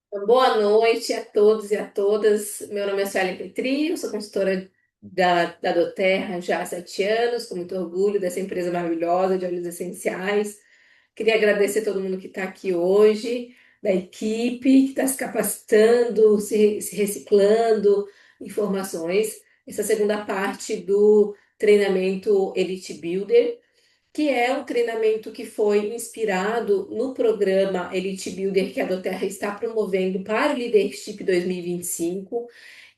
Boa noite a todos e a todas. Meu nome é Suelen Petri, eu sou consultora da doTERRA já há 7 anos, com muito orgulho dessa empresa maravilhosa de óleos essenciais. Queria agradecer a todo mundo que está aqui hoje, da equipe, que está se capacitando, se reciclando informações. Essa é a segunda parte do treinamento Elite Builder, que é um treinamento que foi inspirado no programa Elite Builder que a doTERRA está promovendo para o Leadership 2025,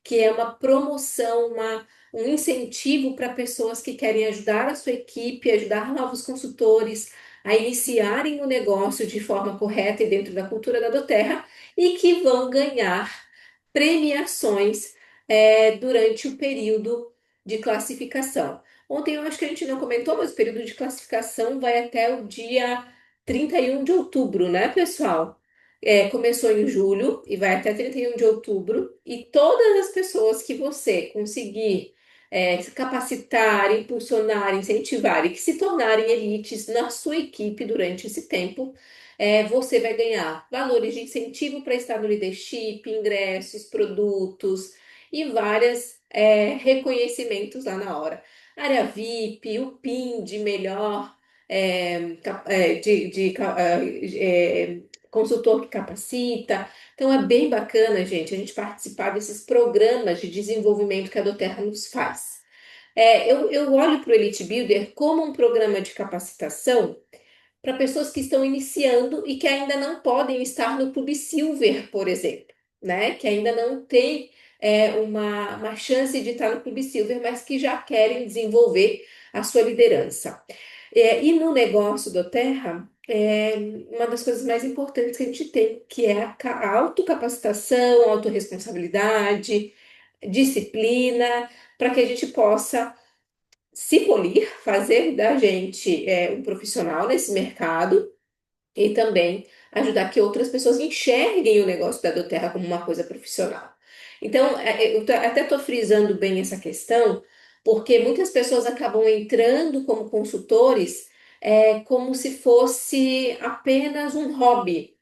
que é uma promoção, um incentivo para pessoas que querem ajudar a sua equipe, ajudar novos consultores a iniciarem o negócio de forma correta e dentro da cultura da doTERRA e que vão ganhar premiações durante o período de classificação. Ontem eu acho que a gente não comentou, mas o período de classificação vai até o dia 31 de outubro, né, pessoal? Começou em julho e vai até 31 de outubro, e todas as pessoas que você conseguir se capacitar, impulsionar, incentivar e que se tornarem elites na sua equipe durante esse tempo, você vai ganhar valores de incentivo para estar no leadership, ingressos, produtos e vários reconhecimentos lá na hora. Área VIP, o PIN de melhor consultor que capacita. Então é bem bacana, gente, a gente participar desses programas de desenvolvimento que a doTERRA nos faz. Eu olho para o Elite Builder como um programa de capacitação para pessoas que estão iniciando e que ainda não podem estar no Clube Silver, por exemplo, né? Que ainda não tem uma chance de estar no Clube Silver, mas que já querem desenvolver a sua liderança. E no negócio do Terra, uma das coisas mais importantes que a gente tem, que é a autocapacitação, autorresponsabilidade, disciplina, para que a gente possa se polir, fazer da gente um profissional nesse mercado e também ajudar que outras pessoas enxerguem o negócio da doTERRA como uma coisa profissional. Então, até estou frisando bem essa questão, porque muitas pessoas acabam entrando como consultores como se fosse apenas um hobby.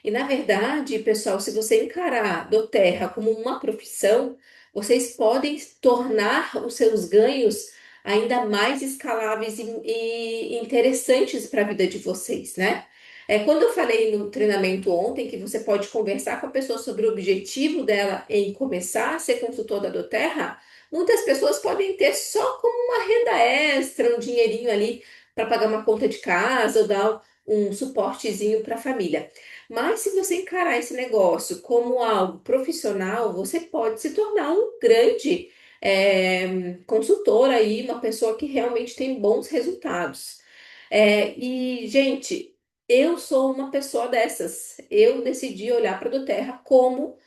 E na verdade, pessoal, se você encarar a doTERRA como uma profissão, vocês podem tornar os seus ganhos ainda mais escaláveis e interessantes para a vida de vocês, né? Quando eu falei no treinamento ontem que você pode conversar com a pessoa sobre o objetivo dela em começar a ser consultor da doTERRA, muitas pessoas podem ter só como uma renda extra, um dinheirinho ali para pagar uma conta de casa ou dar um suportezinho para a família. Mas se você encarar esse negócio como algo profissional, você pode se tornar um grande consultor aí, uma pessoa que realmente tem bons resultados. Gente, eu sou uma pessoa dessas. Eu decidi olhar para a doTERRA como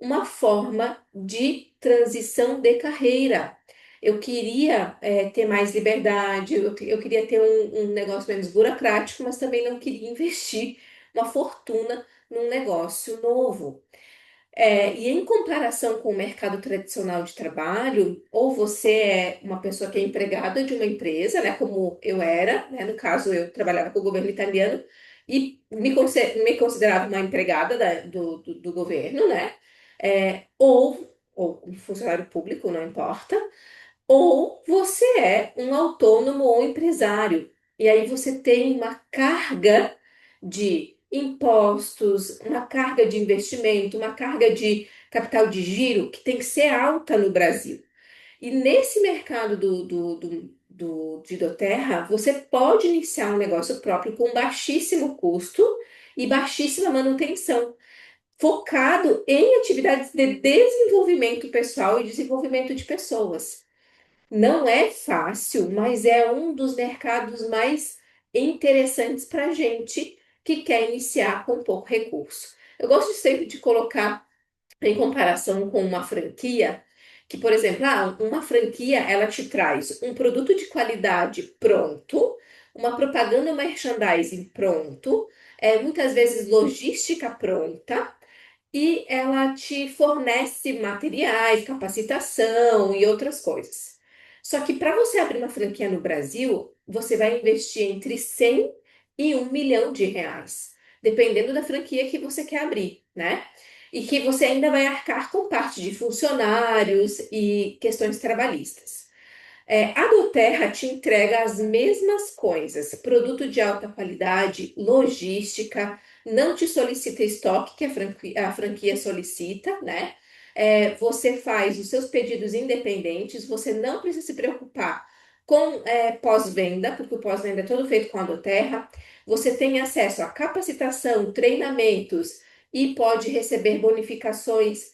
uma forma de transição de carreira. Eu queria ter mais liberdade, eu queria ter um negócio menos burocrático, mas também não queria investir uma fortuna num negócio novo. E em comparação com o mercado tradicional de trabalho, ou você é uma pessoa que é empregada de uma empresa, né, como eu era, né, no caso eu trabalhava com o governo italiano e me considerava uma empregada do governo, né, ou um funcionário público, não importa, ou você é um autônomo ou empresário. E aí você tem uma carga de impostos, uma carga de investimento, uma carga de capital de giro que tem que ser alta no Brasil. E nesse mercado de doTERRA, você pode iniciar um negócio próprio com baixíssimo custo e baixíssima manutenção, focado em atividades de desenvolvimento pessoal e desenvolvimento de pessoas. Não é fácil, mas é um dos mercados mais interessantes para gente que quer iniciar com pouco recurso. Eu gosto sempre de colocar em comparação com uma franquia, que, por exemplo, uma franquia ela te traz um produto de qualidade pronto, uma propaganda merchandising pronto, muitas vezes logística pronta, e ela te fornece materiais, capacitação e outras coisas. Só que para você abrir uma franquia no Brasil, você vai investir entre 100 e 1 milhão de reais, dependendo da franquia que você quer abrir, né? e que você ainda vai arcar com parte de funcionários e questões trabalhistas. A Doterra te entrega as mesmas coisas, produto de alta qualidade, logística, não te solicita estoque, que a franquia solicita, né? Você faz os seus pedidos independentes, você não precisa se preocupar com pós-venda, porque o pós-venda é todo feito com a Doterra. Você tem acesso a capacitação, treinamentos e pode receber bonificações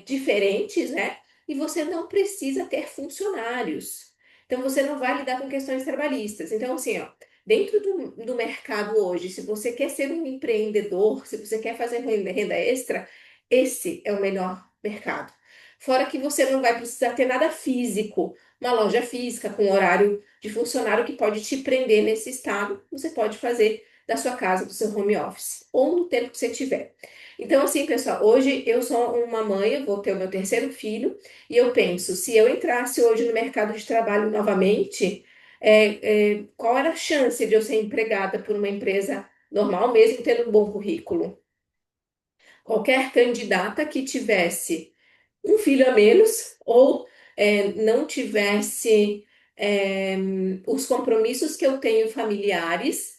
diferentes, né? E você não precisa ter funcionários. Então, você não vai lidar com questões trabalhistas. Então, assim, ó, dentro do mercado hoje, se você quer ser um empreendedor, se você quer fazer renda extra, esse é o melhor mercado. Fora que você não vai precisar ter nada físico, uma loja física com horário de funcionário que pode te prender nesse estado, você pode fazer da sua casa, do seu home office, ou no tempo que você tiver. Então, assim, pessoal, hoje eu sou uma mãe, eu vou ter o meu terceiro filho, e eu penso, se eu entrasse hoje no mercado de trabalho novamente, qual era a chance de eu ser empregada por uma empresa normal, mesmo tendo um bom currículo? Qualquer candidata que tivesse um filho a menos ou não tivesse os compromissos que eu tenho familiares,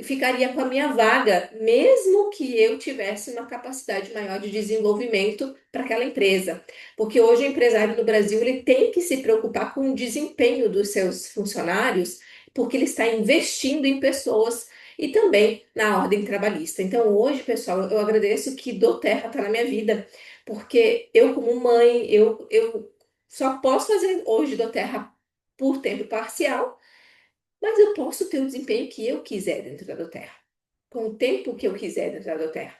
ficaria com a minha vaga, mesmo que eu tivesse uma capacidade maior de desenvolvimento para aquela empresa. Porque hoje o empresário no Brasil ele tem que se preocupar com o desempenho dos seus funcionários, porque ele está investindo em pessoas. E também na ordem trabalhista. Então, hoje, pessoal, eu agradeço que Doterra está na minha vida, porque eu, como mãe, eu só posso fazer hoje do terra por tempo parcial, mas eu posso ter o desempenho que eu quiser dentro da do terra, com o tempo que eu quiser dentro da do terra.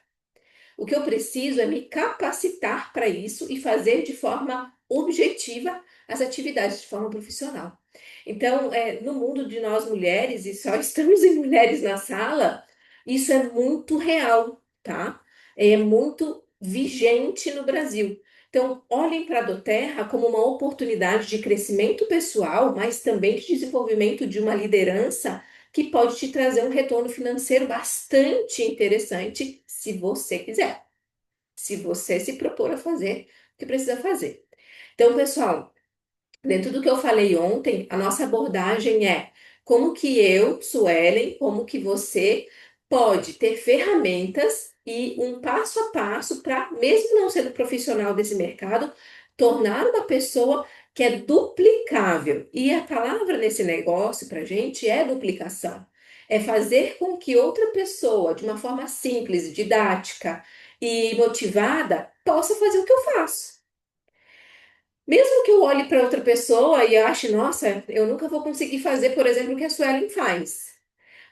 O que eu preciso é me capacitar para isso e fazer de forma objetiva as atividades de forma profissional. Então, no mundo de nós mulheres, e só estamos em mulheres na sala, isso é muito real, tá? É muito vigente no Brasil. Então, olhem para a Doterra como uma oportunidade de crescimento pessoal, mas também de desenvolvimento de uma liderança que pode te trazer um retorno financeiro bastante interessante, se você quiser, se você se propor a fazer o que precisa fazer. Então, pessoal, dentro do que eu falei ontem, a nossa abordagem é como que eu, Suelen, como que você pode ter ferramentas e um passo a passo para, mesmo não sendo profissional desse mercado, tornar uma pessoa que é duplicável. E a palavra nesse negócio para a gente é duplicação. É fazer com que outra pessoa, de uma forma simples, didática e motivada, possa fazer o que eu faço. Mesmo que eu olhe para outra pessoa e ache, nossa, eu nunca vou conseguir fazer, por exemplo, o que a Suelen faz.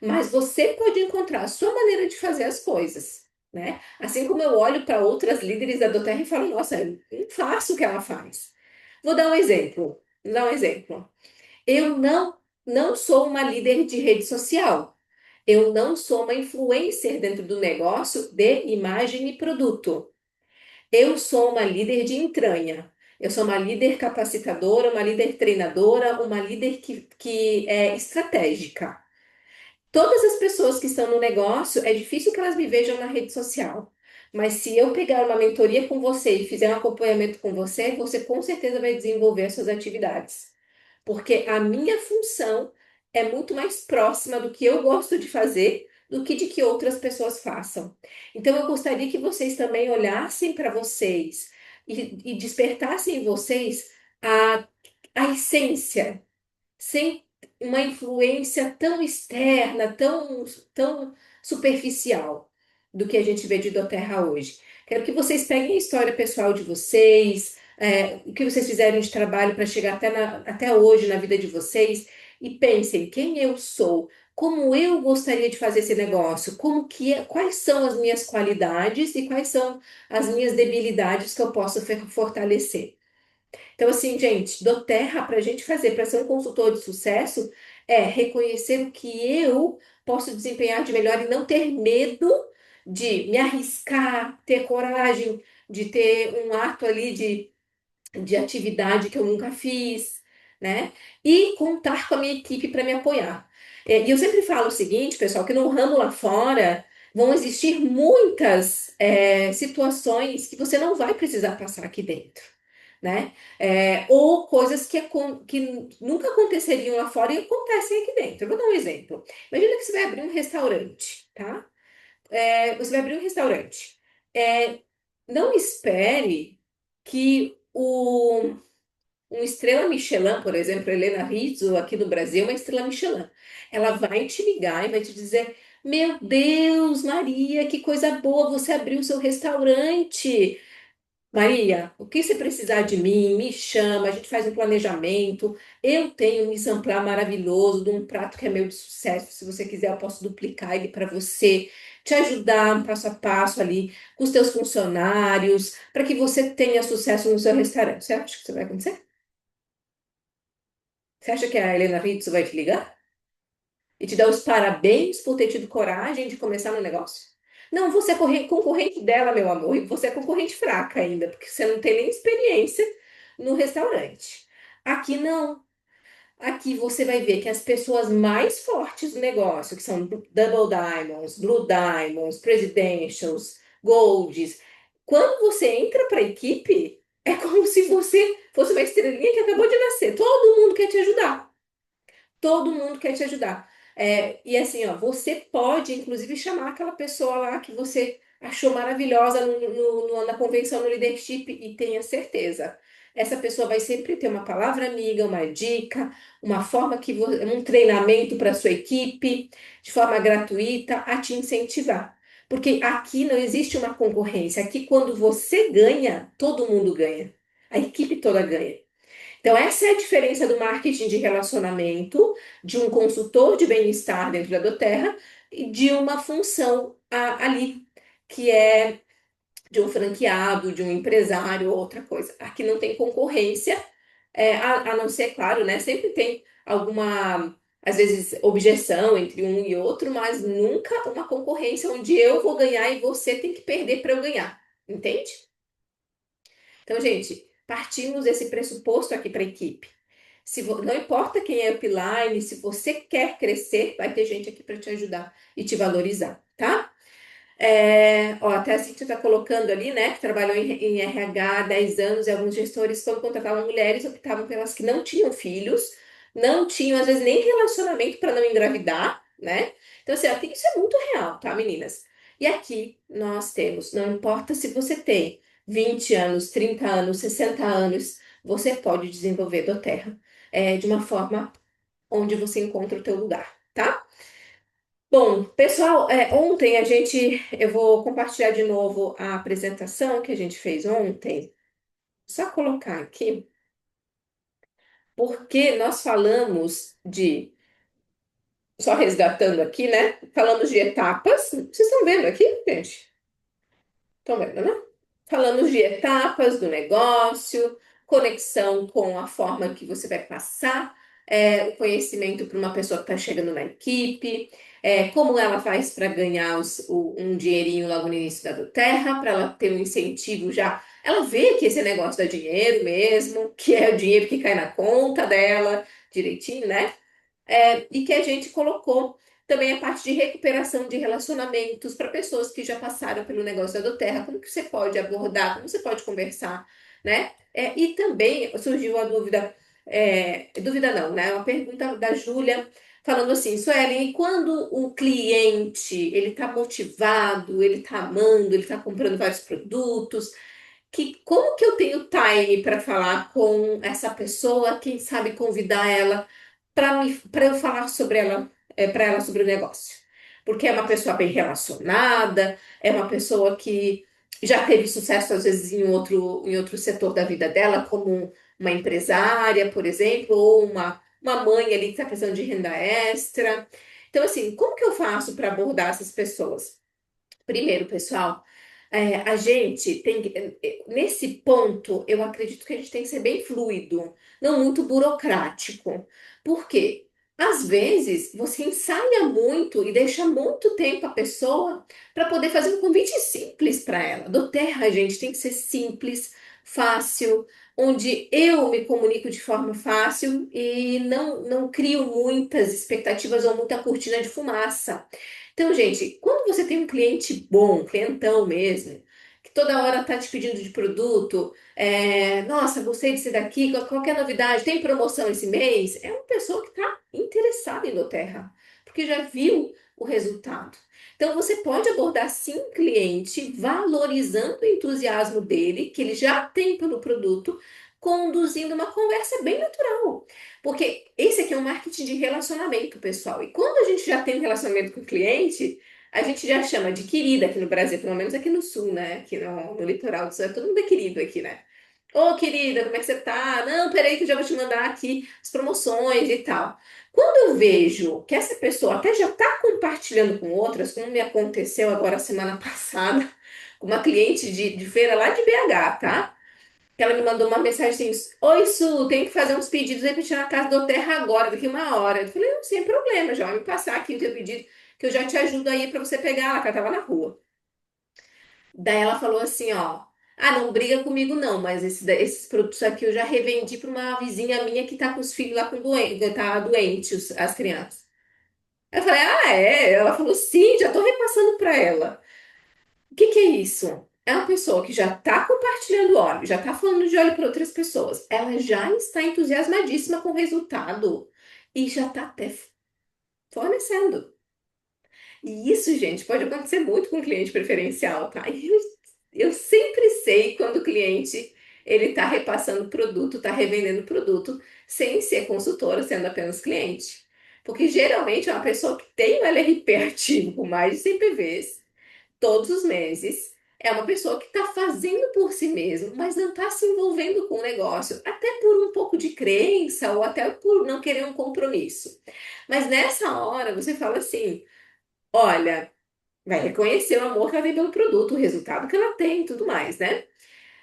Mas você pode encontrar a sua maneira de fazer as coisas, né? Assim como eu olho para outras líderes da Doterra e falo, nossa, eu não faço o que ela faz. Vou dar um exemplo. Vou dar um exemplo. Eu não sou uma líder de rede social. Eu não sou uma influencer dentro do negócio de imagem e produto. Eu sou uma líder de entranha. Eu sou uma líder capacitadora, uma líder treinadora, uma líder que é estratégica. Todas as pessoas que estão no negócio, é difícil que elas me vejam na rede social. Mas se eu pegar uma mentoria com você e fizer um acompanhamento com você, você com certeza vai desenvolver as suas atividades. Porque a minha função é muito mais próxima do que eu gosto de fazer do que de que outras pessoas façam. Então, eu gostaria que vocês também olhassem para vocês e despertassem em vocês a, a essência sem uma influência tão externa, tão superficial do que a gente vê de Doterra hoje. Quero que vocês peguem a história pessoal de vocês, o que vocês fizeram de trabalho para chegar até hoje na vida de vocês e pensem quem eu sou, como eu gostaria de fazer esse negócio, quais são as minhas qualidades e quais são as minhas debilidades que eu posso fortalecer. Então, assim, gente, do terra para a gente fazer para ser um consultor de sucesso é reconhecer o que eu posso desempenhar de melhor e não ter medo de me arriscar, ter coragem de ter um ato ali de atividade que eu nunca fiz, né? E contar com a minha equipe para me apoiar. E eu sempre falo o seguinte, pessoal, que no ramo lá fora, vão existir muitas situações que você não vai precisar passar aqui dentro, né? Ou coisas que nunca aconteceriam lá fora e acontecem aqui dentro. Eu vou dar um exemplo. Imagina que você vai abrir um restaurante, tá? Você vai abrir um restaurante. É, não espere que um estrela Michelin, por exemplo, Helena Rizzo, aqui no Brasil, é uma estrela Michelin. Ela vai te ligar e vai te dizer: Meu Deus, Maria, que coisa boa, você abriu o seu restaurante. Maria, o que você precisar de mim, me chama, a gente faz um planejamento. Eu tenho um exemplar maravilhoso de um prato que é meu de sucesso. Se você quiser, eu posso duplicar ele para você, te ajudar passo a passo ali com os teus funcionários, para que você tenha sucesso no seu restaurante. Você acha que isso vai acontecer? Você acha que a Helena Ritz vai te ligar? E te dar os parabéns por ter tido coragem de começar no negócio? Não, você é concorrente dela, meu amor, e você é concorrente fraca ainda, porque você não tem nem experiência no restaurante. Aqui não. Aqui você vai ver que as pessoas mais fortes do negócio, que são Double Diamonds, Blue Diamonds, Presidentials, Golds, quando você entra para a equipe, é como se você fosse uma estrelinha que acabou de nascer. Todo mundo quer te ajudar. Todo mundo quer te ajudar. E assim, ó, você pode, inclusive, chamar aquela pessoa lá que você achou maravilhosa na convenção no leadership e tenha certeza. Essa pessoa vai sempre ter uma palavra amiga, uma dica, uma forma um treinamento para sua equipe, de forma gratuita, a te incentivar. Porque aqui não existe uma concorrência. Aqui, quando você ganha, todo mundo ganha. A equipe toda ganha. Então, essa é a diferença do marketing de relacionamento, de um consultor de bem-estar dentro da doTERRA e de uma função ali, que é de um franqueado, de um empresário ou outra coisa. Aqui não tem concorrência, a não ser, claro, né? Sempre tem alguma, às vezes, objeção entre um e outro, mas nunca uma concorrência onde eu vou ganhar e você tem que perder para eu ganhar. Entende? Então, gente, partimos desse pressuposto aqui para a equipe. Não importa quem é o upline, se você quer crescer, vai ter gente aqui para te ajudar e te valorizar, tá? Ó, até a Cintia está colocando ali, né, que trabalhou em RH há 10 anos e alguns gestores, quando contratavam mulheres, optavam pelas que não tinham filhos, não tinham, às vezes, nem relacionamento para não engravidar, né? Então, assim, ó, isso é muito real, tá, meninas? E aqui nós temos, não importa se você tem 20 anos, 30 anos, 60 anos, você pode desenvolver doTERRA, de uma forma onde você encontra o teu lugar, tá? Bom, pessoal, ontem eu vou compartilhar de novo a apresentação que a gente fez ontem. Só colocar aqui, porque nós falamos só resgatando aqui, né? Falamos de etapas. Vocês estão vendo aqui, gente? Estão vendo, né? Falamos de etapas do negócio, conexão com a forma que você vai passar o conhecimento para uma pessoa que está chegando na equipe, como ela faz para ganhar um dinheirinho logo no início da doTERRA, para ela ter um incentivo já. Ela vê que esse negócio dá dinheiro mesmo, que é o dinheiro que cai na conta dela direitinho, né? E que a gente colocou também a parte de recuperação de relacionamentos para pessoas que já passaram pelo negócio da doTERRA, como que você pode abordar, como você pode conversar, né? E também surgiu a dúvida, dúvida não, né? Uma pergunta da Júlia falando assim, Suelen, e quando o cliente ele está motivado, ele está amando, ele está comprando vários produtos, como que eu tenho time para falar com essa pessoa, quem sabe convidar ela para eu falar sobre ela, para ela sobre o negócio. Porque é uma pessoa bem relacionada, é uma pessoa que já teve sucesso, às vezes, em outro setor da vida dela, como uma empresária, por exemplo, ou uma mãe ali que está precisando de renda extra. Então, assim, como que eu faço para abordar essas pessoas? Primeiro, pessoal, a gente tem que, nesse ponto, eu acredito que a gente tem que ser bem fluido, não muito burocrático. Por quê? Às vezes você ensaia muito e deixa muito tempo a pessoa para poder fazer um convite simples para ela. Do Terra, gente, tem que ser simples, fácil, onde eu me comunico de forma fácil e não crio muitas expectativas ou muita cortina de fumaça. Então, gente, quando você tem um cliente bom, clientão mesmo, que toda hora tá te pedindo de produto, nossa, gostei desse daqui, qualquer novidade, tem promoção esse mês, é uma pessoa que está interessada em Doterra, porque já viu o resultado. Então, você pode abordar sim o cliente, valorizando o entusiasmo dele, que ele já tem pelo produto, conduzindo uma conversa bem natural. Porque esse aqui é um marketing de relacionamento, pessoal. E quando a gente já tem um relacionamento com o cliente, a gente já chama de querida aqui no Brasil, pelo menos aqui no sul, né? Aqui no litoral do sul, todo mundo é querido aqui, né? Ô, querida, como é que você tá? Não, peraí que eu já vou te mandar aqui as promoções e tal. Quando eu vejo que essa pessoa até já está compartilhando com outras, como me aconteceu agora semana passada, com uma cliente de feira lá de BH, tá? Que ela me mandou uma mensagem assim: Oi, Su, tenho que fazer uns pedidos aí pra tirar a casa do terra agora, daqui uma hora. Eu falei: Não, sem problema, já vai me passar aqui o teu pedido, que eu já te ajudo aí pra você pegar ela, que ela tava na rua. Daí ela falou assim: Ó, ah, não briga comigo não, mas esses produtos aqui eu já revendi pra uma vizinha minha que tá com os filhos lá com doente, tá doente, as crianças. Eu falei: Ah, é? Ela falou: Sim, já tô repassando pra ela. O que que é isso? É uma pessoa que já está compartilhando óleo, já está falando de óleo para outras pessoas. Ela já está entusiasmadíssima com o resultado e já está até fornecendo. E isso, gente, pode acontecer muito com cliente preferencial, tá? E eu sempre sei quando o cliente ele está repassando produto, está revendendo produto, sem ser consultora, sendo apenas cliente. Porque geralmente é uma pessoa que tem um LRP ativo com mais de 100 PVs todos os meses. É uma pessoa que está fazendo por si mesmo, mas não está se envolvendo com o negócio, até por um pouco de crença ou até por não querer um compromisso. Mas nessa hora você fala assim: olha, vai reconhecer o amor que ela tem pelo produto, o resultado que ela tem e tudo mais, né?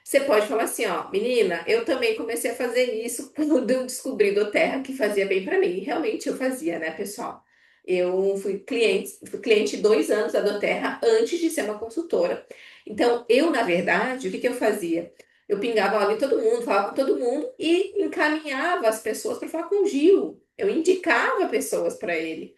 Você pode falar assim, ó, menina, eu também comecei a fazer isso quando eu descobri do Terra que fazia bem pra mim. E realmente eu fazia, né, pessoal? Eu fui cliente 2 anos da Doterra antes de ser uma consultora. Então, eu, na verdade, o que que eu fazia? Eu pingava óleo em todo mundo, falava com todo mundo e encaminhava as pessoas para falar com o Gil. Eu indicava pessoas para ele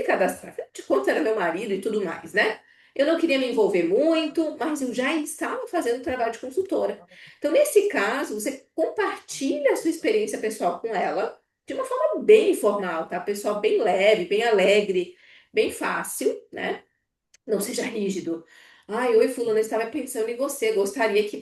cadastrar. Afinal de contas, era meu marido e tudo mais, né? Eu não queria me envolver muito, mas eu já estava fazendo trabalho de consultora. Então, nesse caso, você compartilha a sua experiência pessoal com ela de uma forma bem informal, tá? Pessoal bem leve, bem alegre, bem fácil, né? Não seja rígido. Ai, oi, fulano, eu estava pensando em você. Gostaria que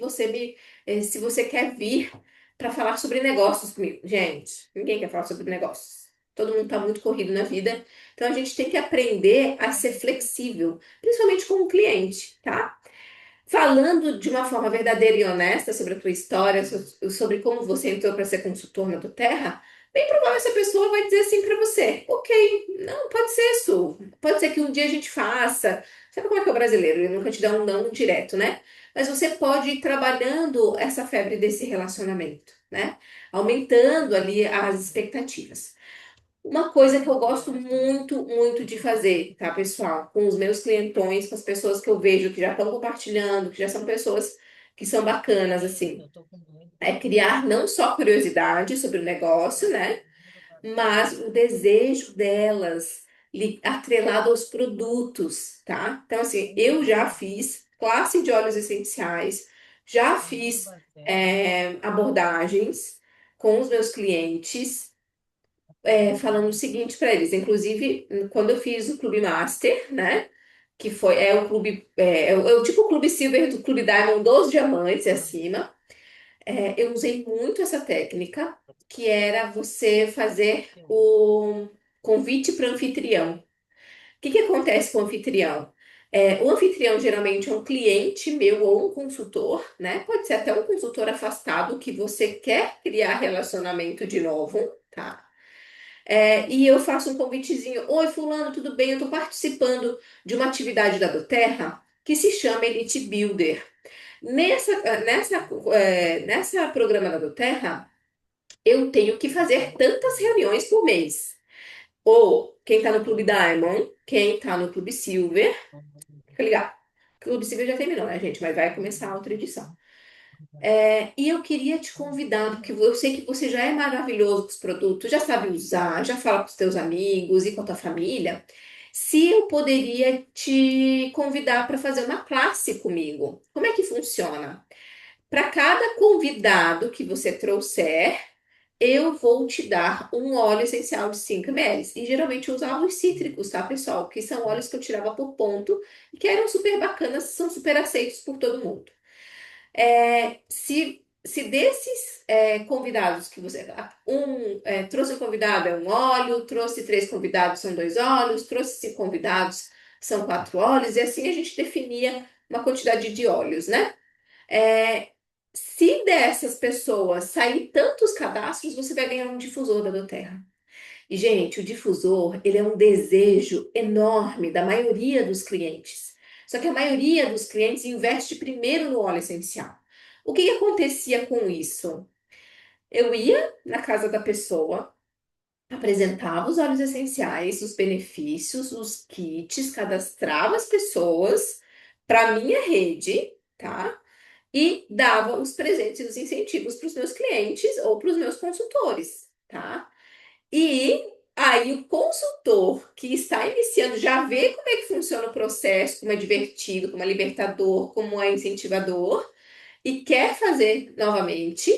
se você quer vir para falar sobre negócios comigo. Gente, ninguém quer falar sobre negócios. Todo mundo está muito corrido na vida. Então a gente tem que aprender a ser flexível, principalmente com o cliente, tá? Falando de uma forma verdadeira e honesta sobre a tua história, sobre como você entrou para ser consultor na tua terra, bem provável essa pessoa vai dizer assim para você: Ok, não, pode ser isso. Pode ser que um dia a gente faça. Sabe como é que é o brasileiro? Ele nunca te dá um não direto, né? Mas você pode ir trabalhando essa febre desse relacionamento, né? Aumentando ali as expectativas. Uma coisa que eu gosto muito, muito de fazer, tá, pessoal? Com os meus clientões, com as pessoas que eu vejo que já estão compartilhando, que já são pessoas que são bacanas, assim, é criar não só curiosidade sobre o negócio, né? Mas o desejo delas atrelado aos produtos, tá? Então, assim, eu já fiz classe de óleos essenciais, já fiz abordagens com os meus clientes falando o seguinte para eles. Inclusive, quando eu fiz o Clube Master, né? Que é o clube, é o tipo o Clube Silver do Clube Diamond dos diamantes e acima. Eu usei muito essa técnica, que era você fazer o convite para o anfitrião. O que que acontece com o anfitrião? O anfitrião geralmente é um cliente meu ou um consultor, né? Pode ser até um consultor afastado que você quer criar relacionamento de novo, tá? E eu faço um convitezinho. Oi, fulano, tudo bem? Eu estou participando de uma atividade da Doterra que se chama Elite Builder. Nessa programa da Doterra, eu tenho que fazer tantas reuniões por mês. Ou quem está no Clube Diamond, quem está no Clube Silver, fica ligado. O Clube Silver já terminou, né, gente? Mas vai começar a outra edição. E eu queria te convidar, porque eu sei que você já é maravilhoso com os produtos, já sabe usar, já fala com os teus amigos e com a tua família. se eu poderia te convidar para fazer uma classe comigo. Como é que funciona? Para cada convidado que você trouxer, eu vou te dar um óleo essencial de 5 ml. E geralmente eu usava os cítricos, tá, pessoal? Que são óleos que eu tirava por ponto e que eram super bacanas, são super aceitos por todo mundo. Se desses convidados que você. Trouxe um convidado é um óleo, trouxe 3 convidados são 2 óleos, trouxe 5 convidados são 4 óleos, e assim a gente definia uma quantidade de óleos, né? É, se dessas pessoas sair tantos cadastros, você vai ganhar um difusor da doTERRA. E, gente, o difusor, ele é um desejo enorme da maioria dos clientes. Só que a maioria dos clientes investe primeiro no óleo essencial. O que que acontecia com isso? Eu ia na casa da pessoa, apresentava os óleos essenciais, os benefícios, os kits, cadastrava as pessoas para minha rede, tá? E dava os presentes e os incentivos para os meus clientes ou para os meus consultores, tá? E aí o consultor que está iniciando já vê como é que funciona o processo, como é divertido, como é libertador, como é incentivador e quer fazer novamente.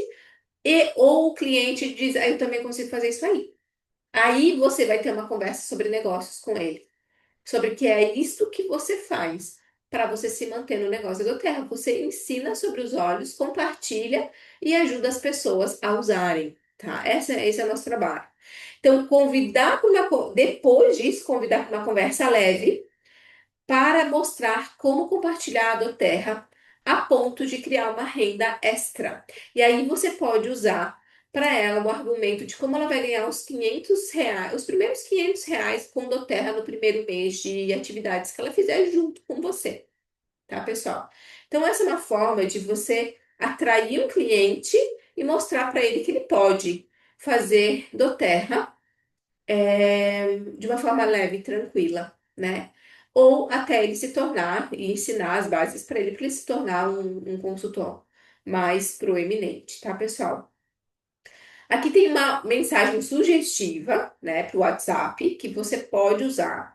E ou o cliente diz, eu também consigo fazer isso aí. Aí você vai ter uma conversa sobre negócios com ele, sobre que é isto que você faz para você se manter no negócio da Terra. Você ensina sobre os olhos, compartilha e ajuda as pessoas a usarem, tá? Esse é o nosso trabalho. Então, depois disso, convidar para uma conversa leve para mostrar como compartilhar a doTERRA a ponto de criar uma renda extra. E aí você pode usar para ela o argumento de como ela vai ganhar os 500 reais, os primeiros 500 reais com doTERRA no primeiro mês de atividades que ela fizer junto com você, tá, pessoal? Então, essa é uma forma de você atrair um cliente e mostrar para ele que ele pode fazer doTERRA de uma forma leve e tranquila, né? Ou até ele se tornar e ensinar as bases para ele se tornar um consultor mais proeminente, tá, pessoal? Aqui tem uma mensagem sugestiva, né, para o WhatsApp, que você pode usar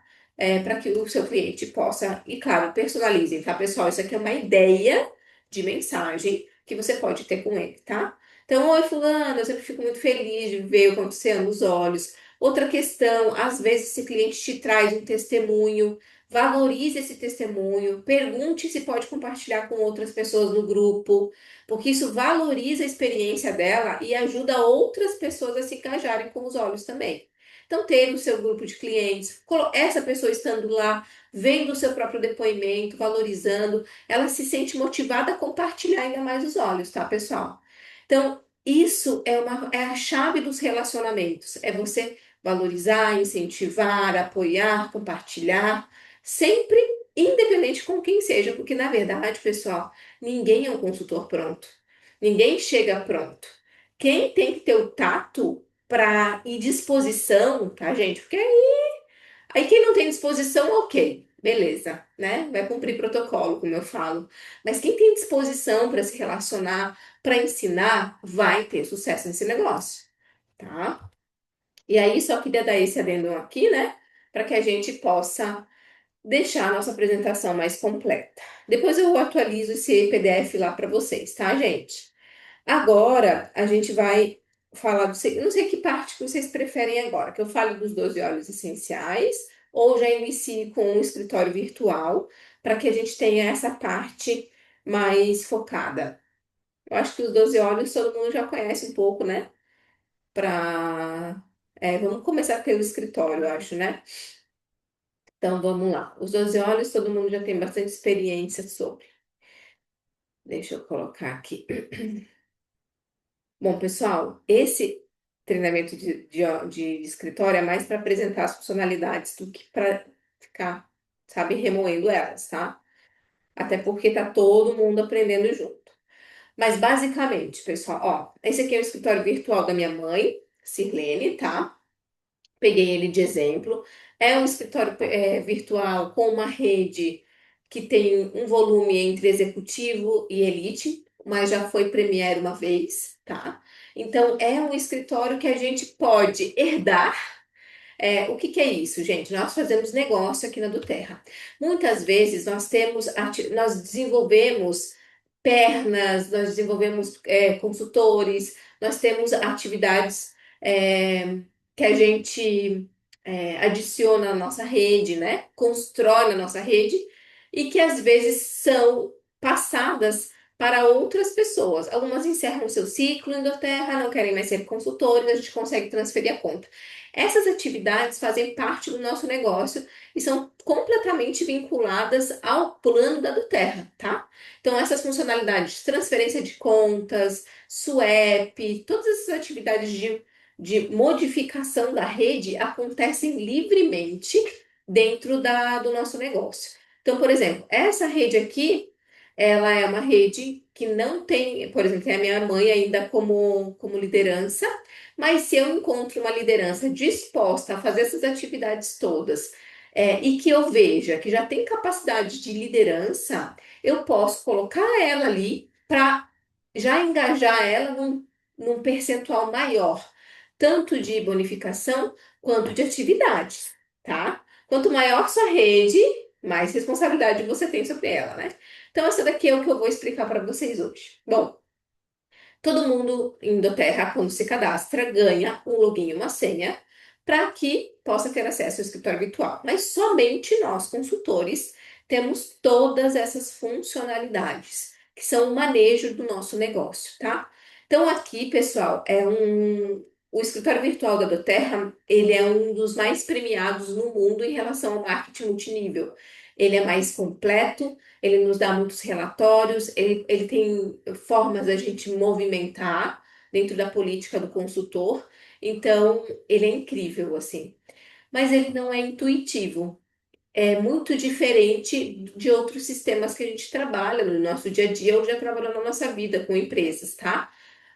para que o seu cliente possa, e claro, personalizem, tá, pessoal? Isso aqui é uma ideia de mensagem que você pode ter com ele, tá? Então, oi, fulano, eu sempre fico muito feliz de ver o que aconteceu nos olhos. Outra questão, às vezes esse cliente te traz um testemunho, valorize esse testemunho, pergunte se pode compartilhar com outras pessoas no grupo porque isso valoriza a experiência dela e ajuda outras pessoas a se engajarem com os olhos também. Então, ter o seu grupo de clientes, essa pessoa estando lá, vendo o seu próprio depoimento, valorizando, ela se sente motivada a compartilhar ainda mais os olhos, tá, pessoal? Então, isso é a chave dos relacionamentos, é você valorizar, incentivar, apoiar, compartilhar, sempre independente com quem seja, porque na verdade, pessoal, ninguém é um consultor pronto. Ninguém chega pronto. Quem tem que ter o tato para e disposição, tá, gente? Porque aí quem não tem disposição, ok, beleza, né? Vai cumprir protocolo, como eu falo. Mas quem tem disposição para se relacionar, para ensinar, vai ter sucesso nesse negócio, tá? E aí só queria dar esse adendo aqui, né? Para que a gente possa deixar a nossa apresentação mais completa. Depois eu atualizo esse PDF lá para vocês, tá, gente? Agora a gente vai falar eu não sei que parte que vocês preferem agora, que eu fale dos 12 óleos essenciais ou já inicie com um escritório virtual para que a gente tenha essa parte mais focada. Eu acho que os 12 óleos todo mundo já conhece um pouco, né? Vamos começar pelo escritório, eu acho, né? Então vamos lá. Os 12 óleos todo mundo já tem bastante experiência sobre. Deixa eu colocar aqui. Bom, pessoal, esse treinamento de escritório é mais para apresentar as funcionalidades do que para ficar, sabe, remoendo elas, tá? Até porque tá todo mundo aprendendo junto. Mas basicamente, pessoal, ó, esse aqui é o escritório virtual da minha mãe, Sirlene, tá? Peguei ele de exemplo. É um escritório virtual com uma rede que tem um volume entre executivo e elite, mas já foi Premier uma vez, tá? Então, é um escritório que a gente pode herdar O que que é isso, gente? Nós fazemos negócio aqui na do Terra. Muitas vezes nós desenvolvemos pernas, nós desenvolvemos consultores, nós temos atividades é, que a gente adiciona na nossa rede, né? Constrói na nossa rede e que às vezes são passadas para outras pessoas. Algumas encerram o seu ciclo em do Terra, não querem mais ser consultores, a gente consegue transferir a conta. Essas atividades fazem parte do nosso negócio e são completamente vinculadas ao plano da do Terra, tá? Então, essas funcionalidades, transferência de contas, swap, todas essas atividades de modificação da rede acontecem livremente dentro do nosso negócio. Então, por exemplo, essa rede aqui, ela é uma rede que não tem, por exemplo, tem a minha mãe ainda como liderança, mas se eu encontro uma liderança disposta a fazer essas atividades todas, e que eu veja que já tem capacidade de liderança, eu posso colocar ela ali para já engajar ela num percentual maior, tanto de bonificação quanto de atividades, tá? Quanto maior sua rede, mais responsabilidade você tem sobre ela, né? Então, essa daqui é o que eu vou explicar para vocês hoje. Bom, todo mundo em Doterra, quando se cadastra, ganha um login e uma senha para que possa ter acesso ao escritório virtual. Mas somente nós, consultores, temos todas essas funcionalidades, que são o manejo do nosso negócio, tá? Então, aqui, pessoal, o escritório virtual da Doterra, ele é um dos mais premiados no mundo em relação ao marketing multinível. Ele é mais completo, ele nos dá muitos relatórios, ele tem formas da gente movimentar dentro da política do consultor. Então, ele é incrível, assim. Mas ele não é intuitivo. É muito diferente de outros sistemas que a gente trabalha no nosso dia a dia ou já trabalhou na nossa vida com empresas, tá?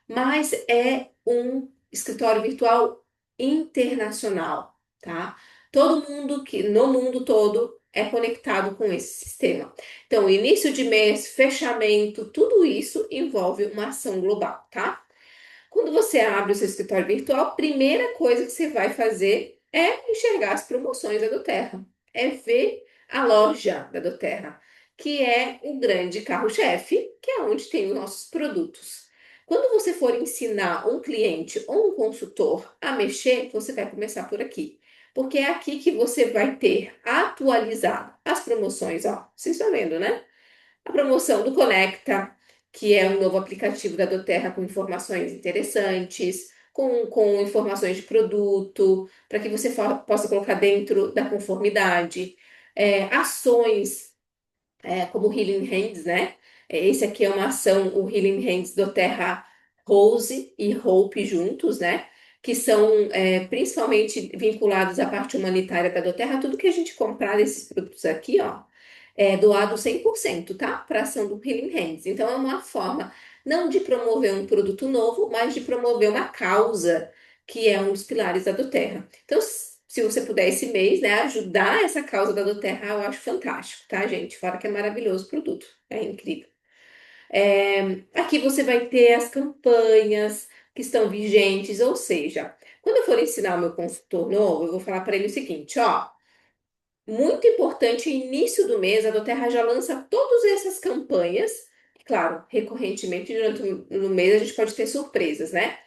Mas é um escritório virtual internacional, tá? Todo mundo que no mundo todo é conectado com esse sistema. Então, início de mês, fechamento, tudo isso envolve uma ação global, tá? Quando você abre o seu escritório virtual, a primeira coisa que você vai fazer é enxergar as promoções da Doterra, é ver a loja da Doterra, que é o grande carro-chefe, que é onde tem os nossos produtos. Quando você for ensinar um cliente ou um consultor a mexer, você vai começar por aqui. Porque é aqui que você vai ter atualizado as promoções, ó. Vocês estão vendo, né? A promoção do Conecta, que é um novo aplicativo da Doterra com informações interessantes, com informações de produto, para que você possa colocar dentro da conformidade. Ações como Healing Hands, né? Esse aqui é uma ação, o Healing Hands Doterra Rose e Hope juntos, né? Que são principalmente vinculados à parte humanitária da Doterra. Tudo que a gente comprar desses produtos aqui, ó, é doado 100%, tá? Para a ação do Healing Hands. Então, é uma forma não de promover um produto novo, mas de promover uma causa que é um dos pilares da Doterra. Então, se você puder esse mês, né, ajudar essa causa da Doterra, eu acho fantástico, tá, gente? Fora que é maravilhoso o produto, é incrível. Aqui você vai ter as campanhas que estão vigentes, ou seja, quando eu for ensinar o meu consultor novo, eu vou falar para ele o seguinte, ó. Muito importante, início do mês, a Doterra já lança todas essas campanhas. Claro, recorrentemente, durante no mês, a gente pode ter surpresas, né?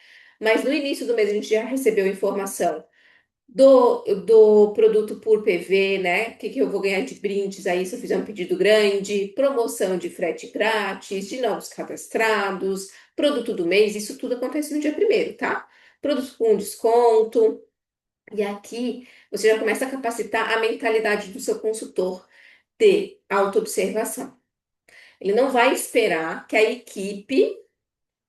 Mas no início do mês, a gente já recebeu informação do produto por PV, né? O que, que eu vou ganhar de brindes aí se eu fizer um pedido grande, promoção de frete grátis, de novos cadastrados, produto do mês, isso tudo acontece no dia primeiro, tá? Produto com desconto. E aqui você já começa a capacitar a mentalidade do seu consultor de autoobservação. Ele não vai esperar que a equipe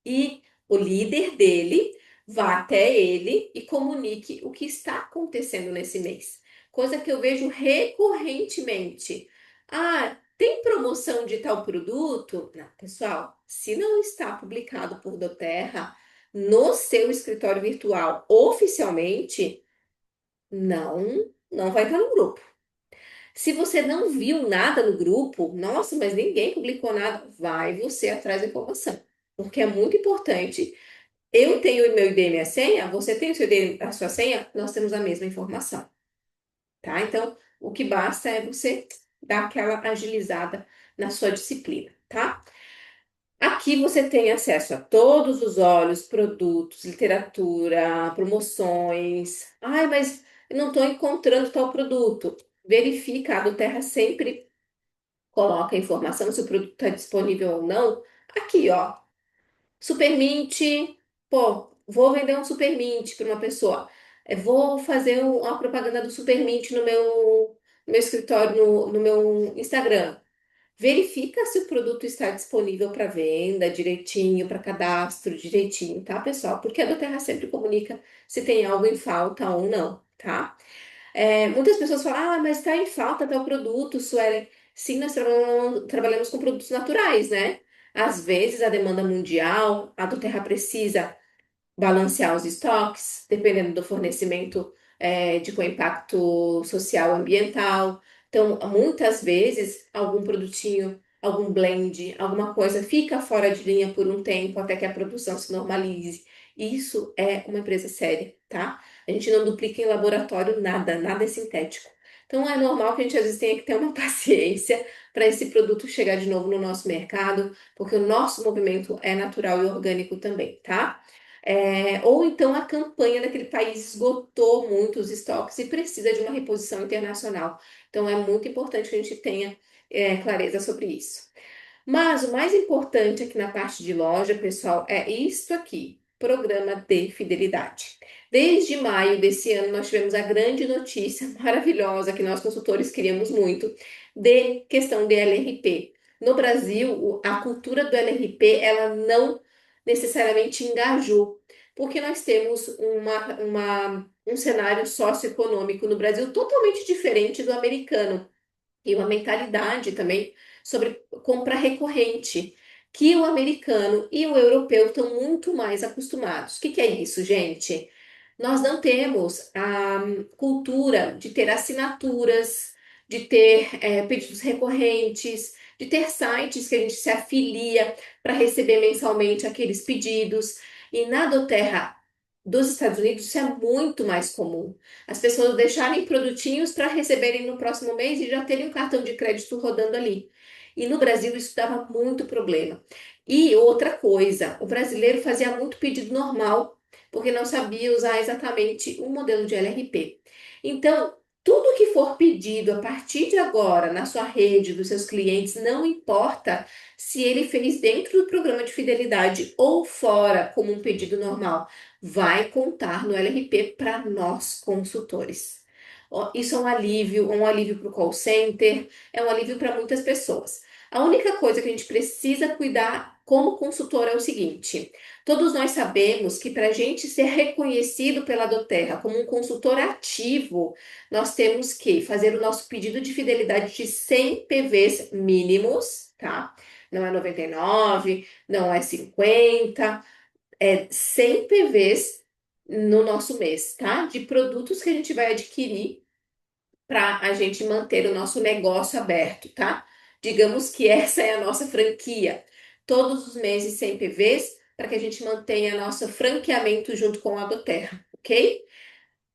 e o líder dele vá até ele e comunique o que está acontecendo nesse mês. Coisa que eu vejo recorrentemente. Ah, tem promoção de tal produto? Não, pessoal, se não está publicado por Doterra no seu escritório virtual oficialmente, não vai estar no grupo. Se você não viu nada no grupo, nossa, mas ninguém publicou nada, vai você atrás da informação. Porque é muito importante. Eu tenho o meu ID e minha senha, você tem o seu ID, a sua senha, nós temos a mesma informação, tá? Então, o que basta é você dar aquela agilizada na sua disciplina, tá? Aqui você tem acesso a todos os óleos, produtos, literatura, promoções. Ai, mas eu não estou encontrando tal produto. Verifica, a do Terra sempre coloca a informação se o produto está disponível ou não. Aqui, ó. Supermint, pô, vou vender um Supermint para uma pessoa. Vou fazer uma propaganda do Supermint no meu escritório, no meu Instagram. Verifica se o produto está disponível para venda direitinho, para cadastro direitinho, tá, pessoal? Porque a do Terra sempre comunica se tem algo em falta ou não, tá? Muitas pessoas falam, ah, mas está em falta tal produto, Suelen. Sim, nós trabalhamos com produtos naturais, né? Às vezes a demanda mundial, a do Terra precisa balancear os estoques, dependendo do fornecimento com impacto social e ambiental. Então, muitas vezes, algum produtinho, algum blend, alguma coisa fica fora de linha por um tempo até que a produção se normalize. Isso é uma empresa séria, tá? A gente não duplica em laboratório nada, nada é sintético. Então, é normal que a gente às vezes tenha que ter uma paciência para esse produto chegar de novo no nosso mercado, porque o nosso movimento é natural e orgânico também, tá? Ou então a campanha daquele país esgotou muito os estoques e precisa de uma reposição internacional. Então é muito importante que a gente tenha clareza sobre isso. Mas o mais importante aqui na parte de loja, pessoal, é isto aqui, programa de fidelidade. Desde maio desse ano, nós tivemos a grande notícia maravilhosa que nós consultores queríamos muito, de questão de LRP. No Brasil, a cultura do LRP, ela não necessariamente engajou, porque nós temos um cenário socioeconômico no Brasil totalmente diferente do americano e uma mentalidade também sobre compra recorrente, que o americano e o europeu estão muito mais acostumados. O que que é isso, gente? Nós não temos a cultura de ter assinaturas, de ter pedidos recorrentes, de ter sites que a gente se afilia para receber mensalmente aqueles pedidos. E na Doterra dos Estados Unidos, isso é muito mais comum. As pessoas deixarem produtinhos para receberem no próximo mês e já terem um cartão de crédito rodando ali. E no Brasil isso dava muito problema. E outra coisa, o brasileiro fazia muito pedido normal, porque não sabia usar exatamente o modelo de LRP. Então, tudo que for pedido a partir de agora na sua rede, dos seus clientes, não importa se ele fez dentro do programa de fidelidade ou fora, como um pedido normal, vai contar no LRP para nós consultores. Ó, isso é um alívio para o call center, é um alívio para muitas pessoas. A única coisa que a gente precisa cuidar como consultor é o seguinte: todos nós sabemos que para a gente ser reconhecido pela Doterra como um consultor ativo, nós temos que fazer o nosso pedido de fidelidade de 100 PVs mínimos, tá? Não é 99, não é 50, 100 PVs no nosso mês, tá? De produtos que a gente vai adquirir para a gente manter o nosso negócio aberto, tá? Digamos que essa é a nossa franquia. Todos os meses 100 PVs para que a gente mantenha nosso franqueamento junto com a Doterra, ok?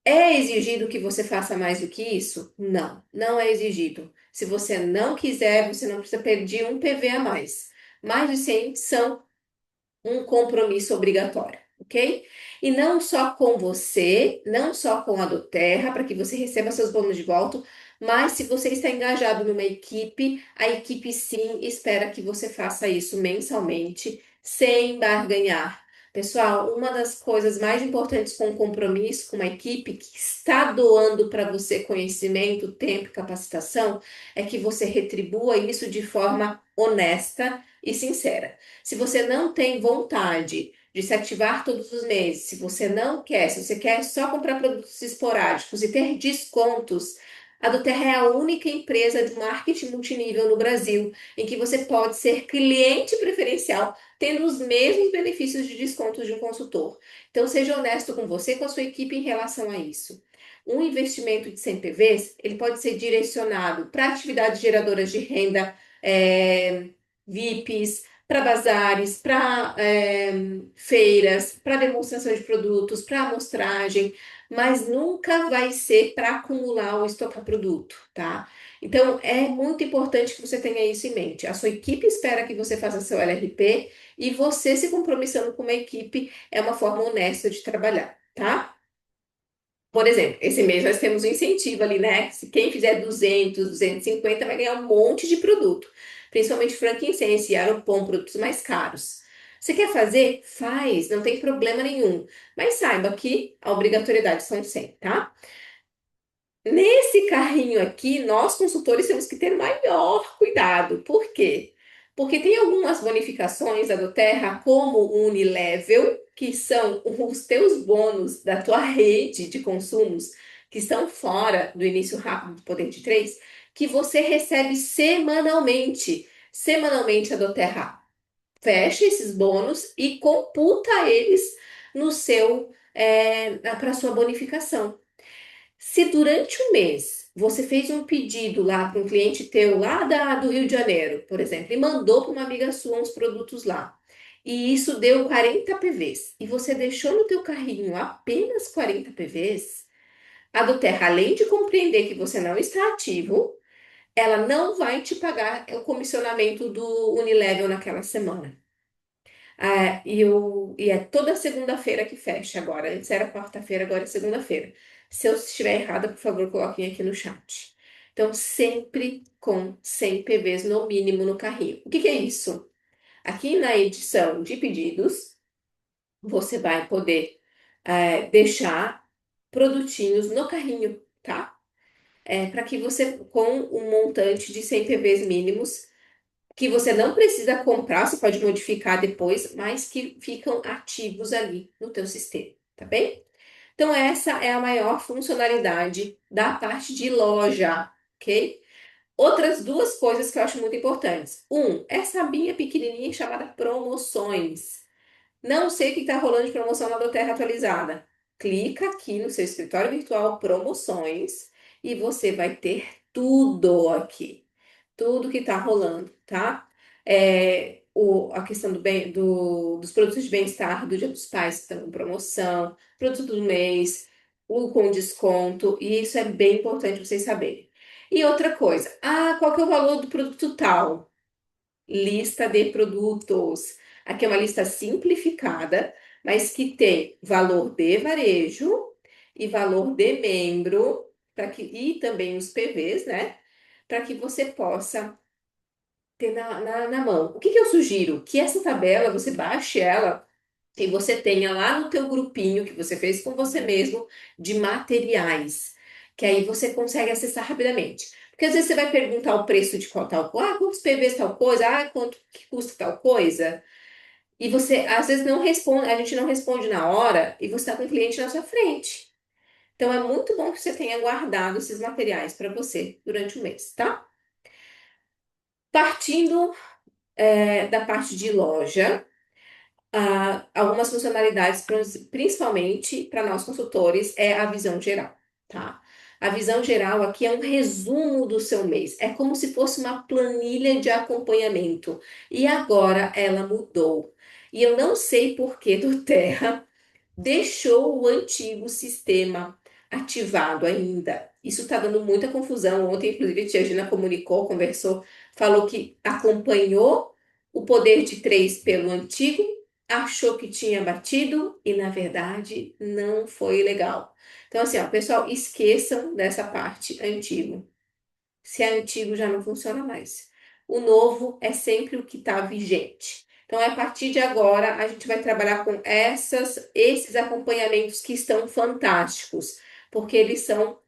É exigido que você faça mais do que isso? Não, não é exigido. Se você não quiser, você não precisa pedir um PV a mais. Mais de 100 são um compromisso obrigatório, ok? E não só com você, não só com a do Terra, para que você receba seus bônus de volta, mas se você está engajado numa equipe, a equipe sim espera que você faça isso mensalmente, sem barganhar. Pessoal, uma das coisas mais importantes com o compromisso com uma equipe que está doando para você conhecimento, tempo e capacitação é que você retribua isso de forma honesta e sincera. Se você não tem vontade de se ativar todos os meses, se você não quer, se você quer só comprar produtos esporádicos e ter descontos, a Doterra é a única empresa de marketing multinível no Brasil em que você pode ser cliente preferencial, tendo os mesmos benefícios de descontos de um consultor. Então, seja honesto com você e com a sua equipe em relação a isso. Um investimento de 100 PVs, ele pode ser direcionado para atividades geradoras de renda, VIPs, para bazares, para feiras, para demonstração de produtos, para amostragem, mas nunca vai ser para acumular ou estocar produto, tá? Então é muito importante que você tenha isso em mente. A sua equipe espera que você faça seu LRP e você se compromissando com uma equipe é uma forma honesta de trabalhar, tá? Por exemplo, esse mês nós temos um incentivo ali, né? Se quem fizer 200, 250 vai ganhar um monte de produto, principalmente frankincense e aropom, produtos mais caros. Você quer fazer? Faz, não tem problema nenhum. Mas saiba que a obrigatoriedade são 100, tá? Nesse carrinho aqui, nós consultores temos que ter maior cuidado. Por quê? Porque tem algumas bonificações da Doterra, como o Unilevel, que são os teus bônus da tua rede de consumos, que estão fora do início rápido do Poder de Três, que você recebe semanalmente. Semanalmente a Doterra fecha esses bônus e computa eles no seu, para sua bonificação. Se durante o mês você fez um pedido lá para um cliente teu lá do Rio de Janeiro, por exemplo, e mandou para uma amiga sua uns produtos lá, e isso deu 40 PVs, e você deixou no teu carrinho apenas 40 PVs, a Doterra, além de compreender que você não está ativo, ela não vai te pagar o comissionamento do Unilevel naquela semana. E é toda segunda-feira que fecha agora. Antes era quarta-feira, agora é segunda-feira. Se eu estiver errada, por favor, coloquem aqui no chat. Então, sempre com 100 PVs no mínimo no carrinho. O que que é isso? Aqui na edição de pedidos, você vai poder deixar produtinhos no carrinho, tá? Para que você, com um montante de 100 PVs mínimos, que você não precisa comprar, você pode modificar depois, mas que ficam ativos ali no teu sistema, tá bem? Então essa é a maior funcionalidade da parte de loja, ok? Outras duas coisas que eu acho muito importantes. Essa abinha pequenininha chamada promoções. Não sei o que está rolando de promoção na Doterra atualizada. Clica aqui no seu escritório virtual promoções e você vai ter tudo aqui, tudo que está rolando, tá? A questão dos produtos de bem-estar do Dia dos Pais que estão em promoção, produto do mês, o com desconto, e isso é bem importante vocês saberem. E outra coisa, qual que é o valor do produto tal? Lista de produtos. Aqui é uma lista simplificada, mas que tem valor de varejo e valor de membro, e também os PVs, né? Para que você possa ter na mão. O que que eu sugiro? Que essa tabela, você baixe ela e você tenha lá no teu grupinho que você fez com você mesmo de materiais, que aí você consegue acessar rapidamente. Porque às vezes você vai perguntar o preço de qual tal coisa, quantos PVs tal coisa, quanto que custa tal coisa, e você às vezes não responde, a gente não responde na hora e você está com o cliente na sua frente. Então é muito bom que você tenha guardado esses materiais para você durante o mês, tá? Partindo, da parte de loja, algumas funcionalidades, principalmente para nós consultores, é a visão geral, tá? A visão geral aqui é um resumo do seu mês, é como se fosse uma planilha de acompanhamento. E agora ela mudou. E eu não sei por que do Terra deixou o antigo sistema ativado ainda. Isso está dando muita confusão. Ontem, inclusive, a tia Gina comunicou, conversou, falou que acompanhou o poder de três pelo antigo, achou que tinha batido e, na verdade, não foi legal. Então, assim, ó, pessoal, esqueçam dessa parte antigo. Se é antigo, já não funciona mais. O novo é sempre o que está vigente. Então, a partir de agora, a gente vai trabalhar com esses acompanhamentos que estão fantásticos, porque eles são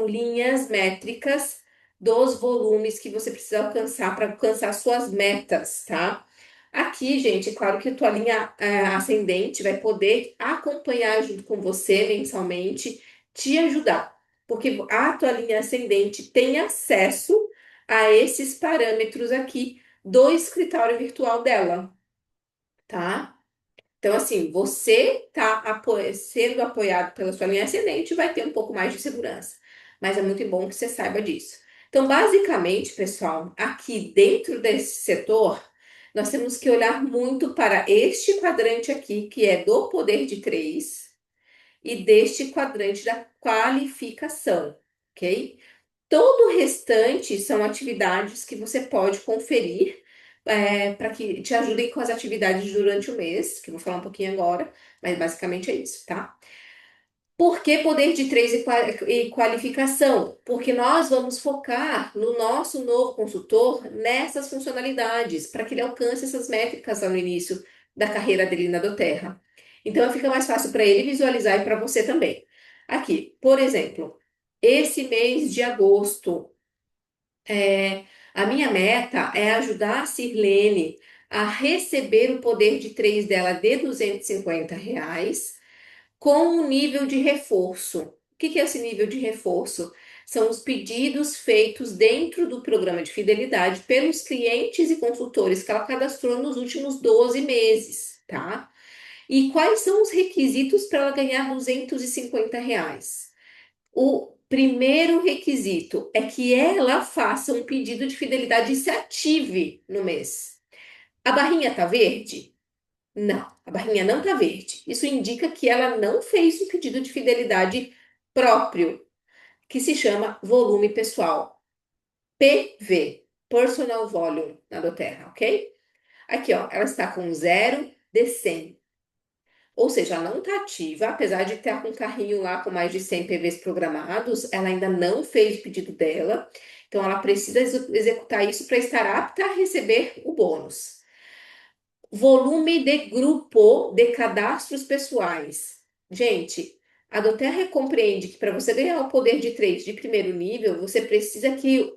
linhas métricas dos volumes que você precisa alcançar para alcançar suas metas, tá? Aqui, gente, é claro que a tua linha ascendente vai poder acompanhar junto com você mensalmente, te ajudar, porque a tua linha ascendente tem acesso a esses parâmetros aqui do escritório virtual dela, tá? Então, assim, você está sendo apoiado pela sua linha ascendente, vai ter um pouco mais de segurança. Mas é muito bom que você saiba disso. Então, basicamente, pessoal, aqui dentro desse setor, Nós temos que olhar muito para este quadrante aqui, que é do poder de três, e deste quadrante da qualificação, ok? Todo o restante são atividades que você pode conferir para que te ajudem com as atividades durante o mês, que eu vou falar um pouquinho agora, mas basicamente é isso, tá? Por que poder de três e qualificação? Porque nós vamos focar no nosso novo consultor nessas funcionalidades, para que ele alcance essas métricas lá no início da carreira dele na Doterra. Então fica mais fácil para ele visualizar e para você também. Aqui, por exemplo, esse mês de agosto, a minha meta é ajudar a Sirlene a receber o poder de três dela de R$ 250 com um nível de reforço. O que que é esse nível de reforço? São os pedidos feitos dentro do programa de fidelidade pelos clientes e consultores que ela cadastrou nos últimos 12 meses, tá? E quais são os requisitos para ela ganhar R$ 250? O primeiro requisito é que ela faça um pedido de fidelidade e se ative no mês. A barrinha tá verde? Não, a barrinha não está verde. Isso indica que ela não fez o pedido de fidelidade próprio, que se chama volume pessoal, PV, Personal Volume, na Doterra, ok? Aqui, ó, ela está com 0 de 100. Ou seja, ela não está ativa, apesar de estar com um carrinho lá com mais de 100 PVs programados, ela ainda não fez o pedido dela. Então, ela precisa executar isso para estar apta a receber o bônus. Volume de grupo de cadastros pessoais. Gente, a Doterra compreende que para você ganhar o poder de trade de primeiro nível, você precisa que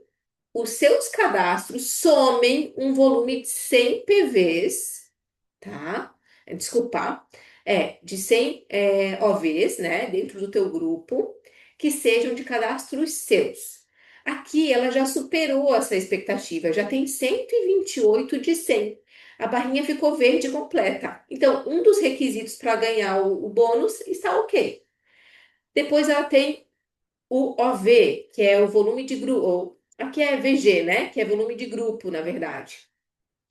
os seus cadastros somem um volume de 100 PVs, tá? Desculpa, de 100 OVs, né, dentro do teu grupo, que sejam de cadastros seus. Aqui ela já superou essa expectativa, já tem 128 de 100. A barrinha ficou verde completa. Então, um dos requisitos para ganhar o bônus está ok. Depois ela tem o OV, que é o volume de grupo. Aqui é VG, né? Que é volume de grupo, na verdade.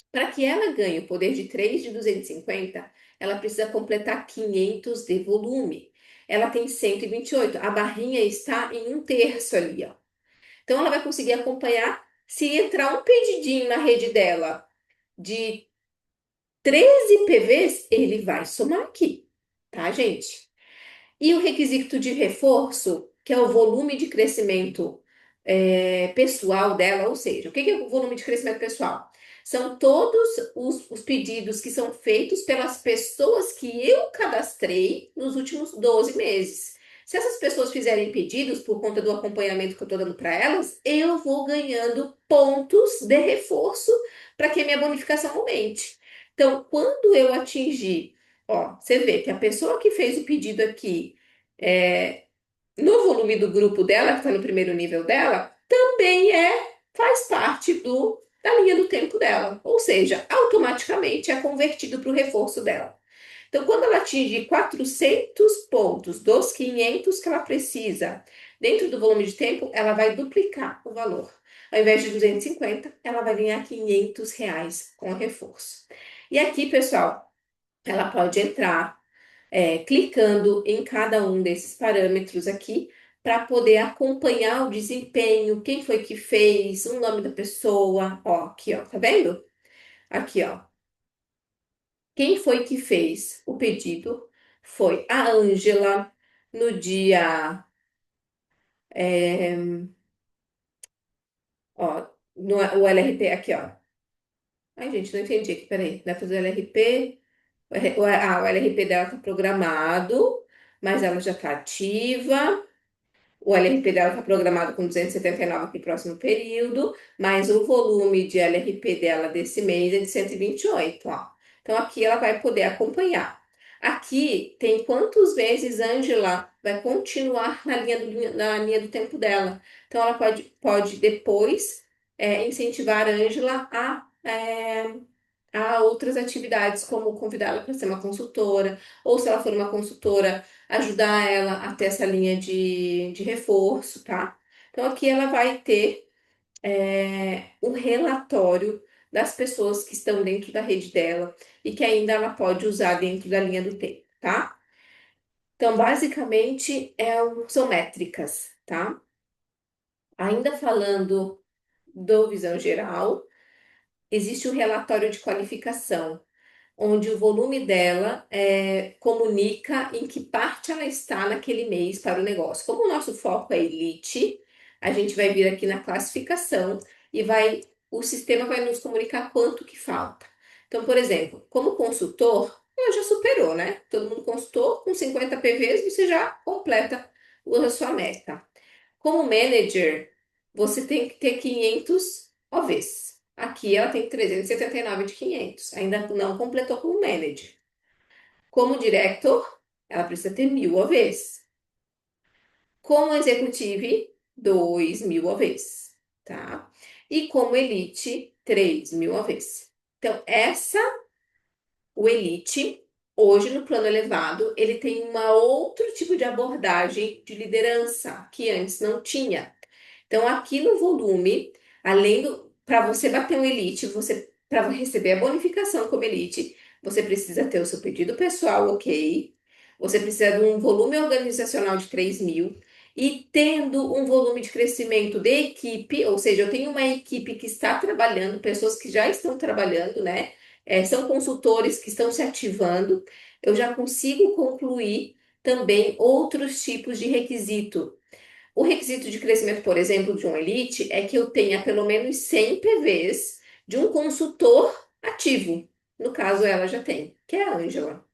Para que ela ganhe o poder de 3 de 250, ela precisa completar 500 de volume. Ela tem 128. A barrinha está em um terço ali, ó. Então, ela vai conseguir acompanhar. Se entrar um pedidinho na rede dela de 13 PVs, ele vai somar aqui, tá, gente? E o requisito de reforço, que é o volume de crescimento pessoal dela, ou seja, o que que é o volume de crescimento pessoal? São todos os pedidos que são feitos pelas pessoas que eu cadastrei nos últimos 12 meses. Se essas pessoas fizerem pedidos por conta do acompanhamento que eu estou dando para elas, eu vou ganhando pontos de reforço para que a minha bonificação aumente. Então, quando eu atingir, ó, você vê que a pessoa que fez o pedido aqui é, no volume do grupo dela, que está no primeiro nível dela, também faz parte da linha do tempo dela. Ou seja, automaticamente é convertido para o reforço dela. Então, quando ela atinge 400 pontos dos 500 que ela precisa dentro do volume de tempo, ela vai duplicar o valor. Ao invés de 250, ela vai ganhar R$ 500 com o reforço. E aqui, pessoal, ela pode entrar clicando em cada um desses parâmetros aqui para poder acompanhar o desempenho, quem foi que fez, o nome da pessoa, ó, aqui, ó, tá vendo? Aqui, ó. Quem foi que fez o pedido? Foi a Ângela no dia, é, ó, o LRP aqui, ó. Ai, gente, não entendi aqui, peraí. Vai fazer o LRP. O LRP dela tá programado, mas ela já tá ativa. O LRP dela está programado com 279 para o próximo período, mas o volume de LRP dela desse mês é de 128, ó. Então aqui ela vai poder acompanhar. Aqui tem quantos meses Angela vai continuar na linha do tempo dela. Então ela pode depois incentivar a Angela a outras atividades, como convidá-la para ser uma consultora, ou se ela for uma consultora, ajudar ela a ter essa linha de reforço, tá? Então aqui ela vai ter um relatório das pessoas que estão dentro da rede dela e que ainda ela pode usar dentro da linha do tempo, tá? Então, basicamente, são métricas, tá? Ainda falando do visão geral, existe um relatório de qualificação onde o volume dela comunica em que parte ela está naquele mês para o negócio. Como o nosso foco é elite, a gente vai vir aqui na classificação e o sistema vai nos comunicar quanto que falta. Então, por exemplo, como consultor, ela já superou, né? Todo mundo consultou, com 50 PVs você já completa a sua meta. Como manager, você tem que ter 500 OVs. Aqui ela tem 379 de 500. Ainda não completou como manager. Como director, ela precisa ter 1.000 OVs. Como executive, 2.000 OVs, tá? E como elite, 3.000 OVs. Então, o elite, hoje no plano elevado, ele tem um outro tipo de abordagem de liderança que antes não tinha. Então, aqui no volume, além do, para você bater um elite, você para receber a bonificação como elite, você precisa ter o seu pedido pessoal, ok? Você precisa de um volume organizacional de 3.000 e tendo um volume de crescimento de equipe, ou seja, eu tenho uma equipe que está trabalhando, pessoas que já estão trabalhando, né? São consultores que estão se ativando, eu já consigo concluir também outros tipos de requisito. O requisito de crescimento, por exemplo, de um elite é que eu tenha pelo menos 100 PVs de um consultor ativo. No caso, ela já tem, que é a Ângela.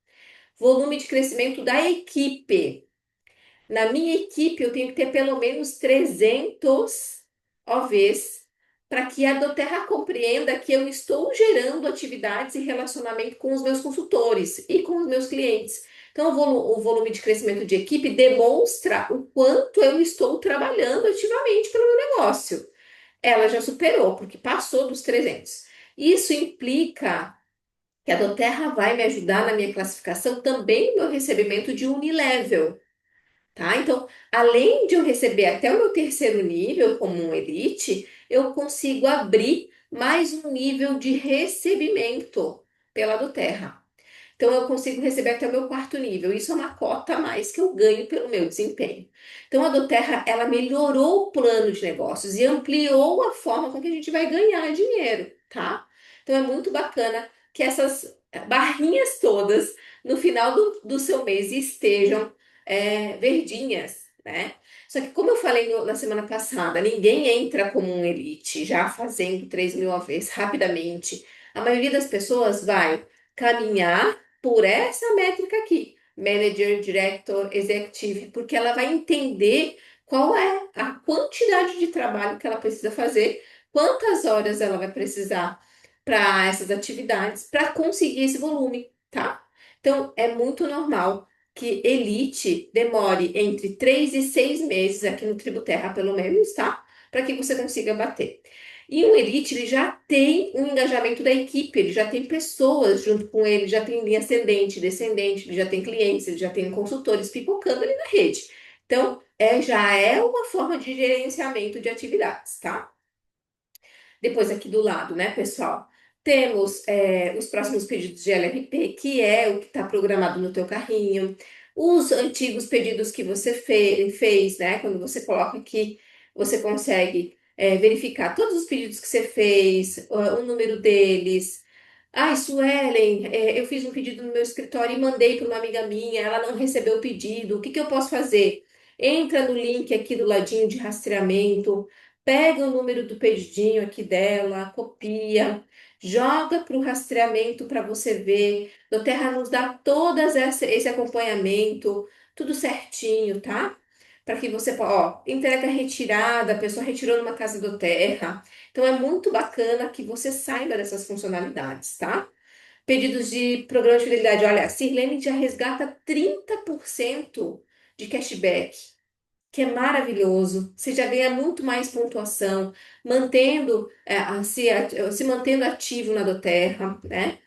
Volume de crescimento da equipe. Na minha equipe, eu tenho que ter pelo menos 300 OVs para que a Doterra compreenda que eu estou gerando atividades e relacionamento com os meus consultores e com os meus clientes. Então, o volume de crescimento de equipe demonstra o quanto eu estou trabalhando ativamente pelo meu negócio. Ela já superou, porque passou dos 300. Isso implica que a Doterra vai me ajudar na minha classificação também no meu recebimento de Unilevel. Tá? Então, além de eu receber até o meu terceiro nível como um elite, eu consigo abrir mais um nível de recebimento pela do Terra. Então, eu consigo receber até o meu quarto nível. Isso é uma cota a mais que eu ganho pelo meu desempenho. Então, a Doterra, ela melhorou o plano de negócios e ampliou a forma com que a gente vai ganhar dinheiro, tá? Então, é muito bacana que essas barrinhas todas no final do seu mês estejam verdinhas, né? Só que, como eu falei na semana passada, ninguém entra como um elite já fazendo 3.000 AVs rapidamente. A maioria das pessoas vai caminhar por essa métrica aqui, Manager, Director, Executive, porque ela vai entender qual é a quantidade de trabalho que ela precisa fazer, quantas horas ela vai precisar para essas atividades, para conseguir esse volume, tá? Então, é muito normal que elite demore entre 3 e 6 meses aqui no Tributerra, pelo menos, tá? Para que você consiga bater. E o Elite, ele já tem um engajamento da equipe, ele já tem pessoas junto com ele, já tem linha ascendente, descendente, ele já tem clientes, ele já tem consultores pipocando ali na rede. Então, já é uma forma de gerenciamento de atividades, tá? Depois aqui do lado, né, pessoal? Temos os próximos pedidos de LRP, que é o que está programado no teu carrinho. Os antigos pedidos que você fez, né? Quando você coloca aqui, você consegue verificar todos os pedidos que você fez, o número deles. Ai, Suelen, eu fiz um pedido no meu escritório e mandei para uma amiga minha, ela não recebeu o pedido. O que que eu posso fazer? Entra no link aqui do ladinho de rastreamento. Pega o número do pedidinho aqui dela, copia, joga para o rastreamento para você ver. Do Terra nos dá todas esse acompanhamento, tudo certinho, tá? Para que você, ó, entrega retirada, a pessoa retirou numa casa do Terra. Então é muito bacana que você saiba dessas funcionalidades, tá? Pedidos de programa de fidelidade. Olha, a Sirlene já resgata 30% de cashback, que é maravilhoso. Você já ganha muito mais pontuação, mantendo, se mantendo ativo na Doterra, né?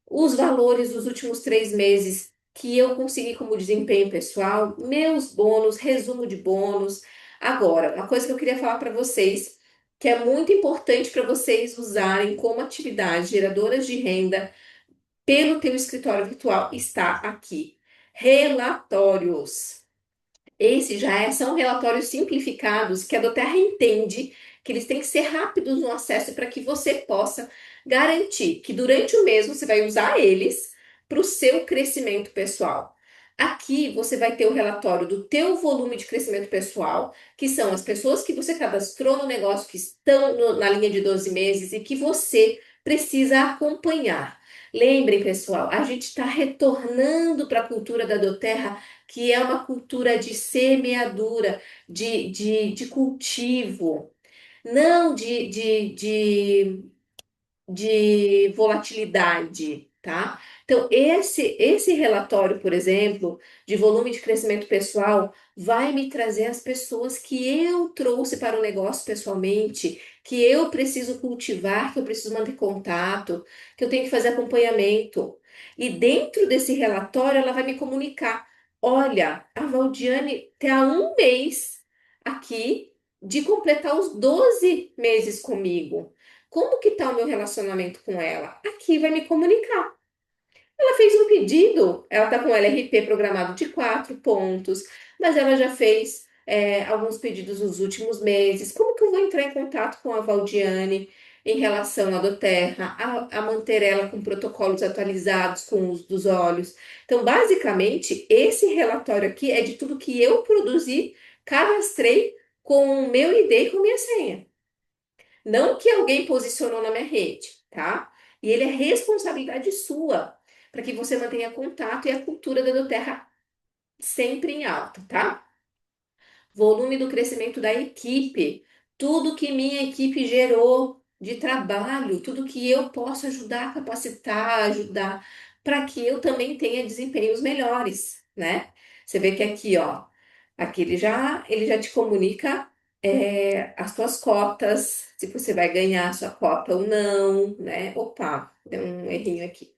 Os valores dos últimos 3 meses que eu consegui como desempenho pessoal, meus bônus, resumo de bônus. Agora, uma coisa que eu queria falar para vocês. que é muito importante para vocês usarem como atividades geradoras de renda pelo teu escritório virtual está aqui. Relatórios. São relatórios simplificados que a Doterra entende que eles têm que ser rápidos no acesso para que você possa garantir que durante o mês você vai usar eles para o seu crescimento pessoal. Aqui você vai ter o relatório do teu volume de crescimento pessoal, que são as pessoas que você cadastrou no negócio, que estão na linha de 12 meses e que você precisa acompanhar. Lembrem, pessoal, a gente está retornando para a cultura da Doterra, que é uma cultura de semeadura, de cultivo, não de volatilidade, tá? Então, esse relatório, por exemplo, de volume de crescimento pessoal, vai me trazer as pessoas que eu trouxe para o negócio pessoalmente, que eu preciso cultivar, que eu preciso manter contato, que eu tenho que fazer acompanhamento. E dentro desse relatório, ela vai me comunicar: olha, a Valdiane está há um mês aqui de completar os 12 meses comigo. Como que tá o meu relacionamento com ela? Aqui vai me comunicar. Ela fez um pedido, ela tá com LRP programado de 4 pontos, mas ela já fez alguns pedidos nos últimos meses. Como que eu vou entrar em contato com a Valdiane em relação à Doterra, a manter ela com protocolos atualizados com os dos olhos? Então, basicamente, esse relatório aqui é de tudo que eu produzi, cadastrei com o meu ID e com minha senha. Não que alguém posicionou na minha rede, tá? E ele é responsabilidade sua para que você mantenha contato e a cultura da Doterra sempre em alta, tá? Volume do crescimento da equipe, tudo que minha equipe gerou de trabalho, tudo que eu posso ajudar, capacitar, ajudar, para que eu também tenha desempenhos melhores, né? Você vê que aqui, ó, aqui ele já te comunica as tuas cotas, se você vai ganhar a sua cota ou não, né? Opa, deu um errinho aqui.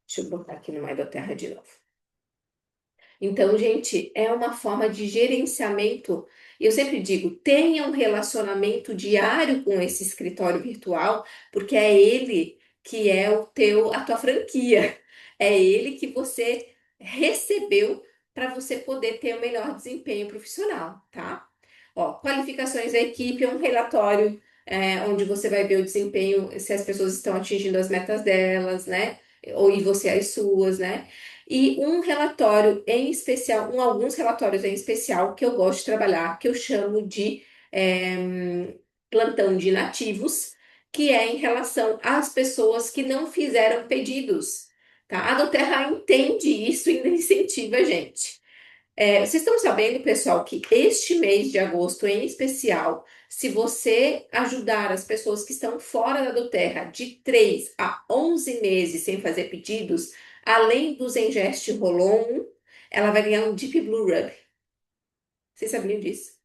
Deixa eu botar aqui no Mais da Terra de novo. Então, gente, é uma forma de gerenciamento. Eu sempre digo, tenha um relacionamento diário com esse escritório virtual, porque é ele que é a tua franquia. É ele que você recebeu para você poder ter o melhor desempenho profissional, tá? Ó, qualificações da equipe é um relatório onde você vai ver o desempenho, se as pessoas estão atingindo as metas delas, né? Ou e você as suas, né? E um relatório em especial, alguns relatórios em especial que eu gosto de trabalhar, que eu chamo de plantão de nativos, que é em relação às pessoas que não fizeram pedidos, tá? A Doterra entende isso e ainda incentiva a gente. Vocês estão sabendo, pessoal, que este mês de agosto em especial, se você ajudar as pessoas que estão fora da Doterra de 3 a 11 meses sem fazer pedidos, além dos Engest Rolon, ela vai ganhar um Deep Blue Rub. Vocês sabiam disso?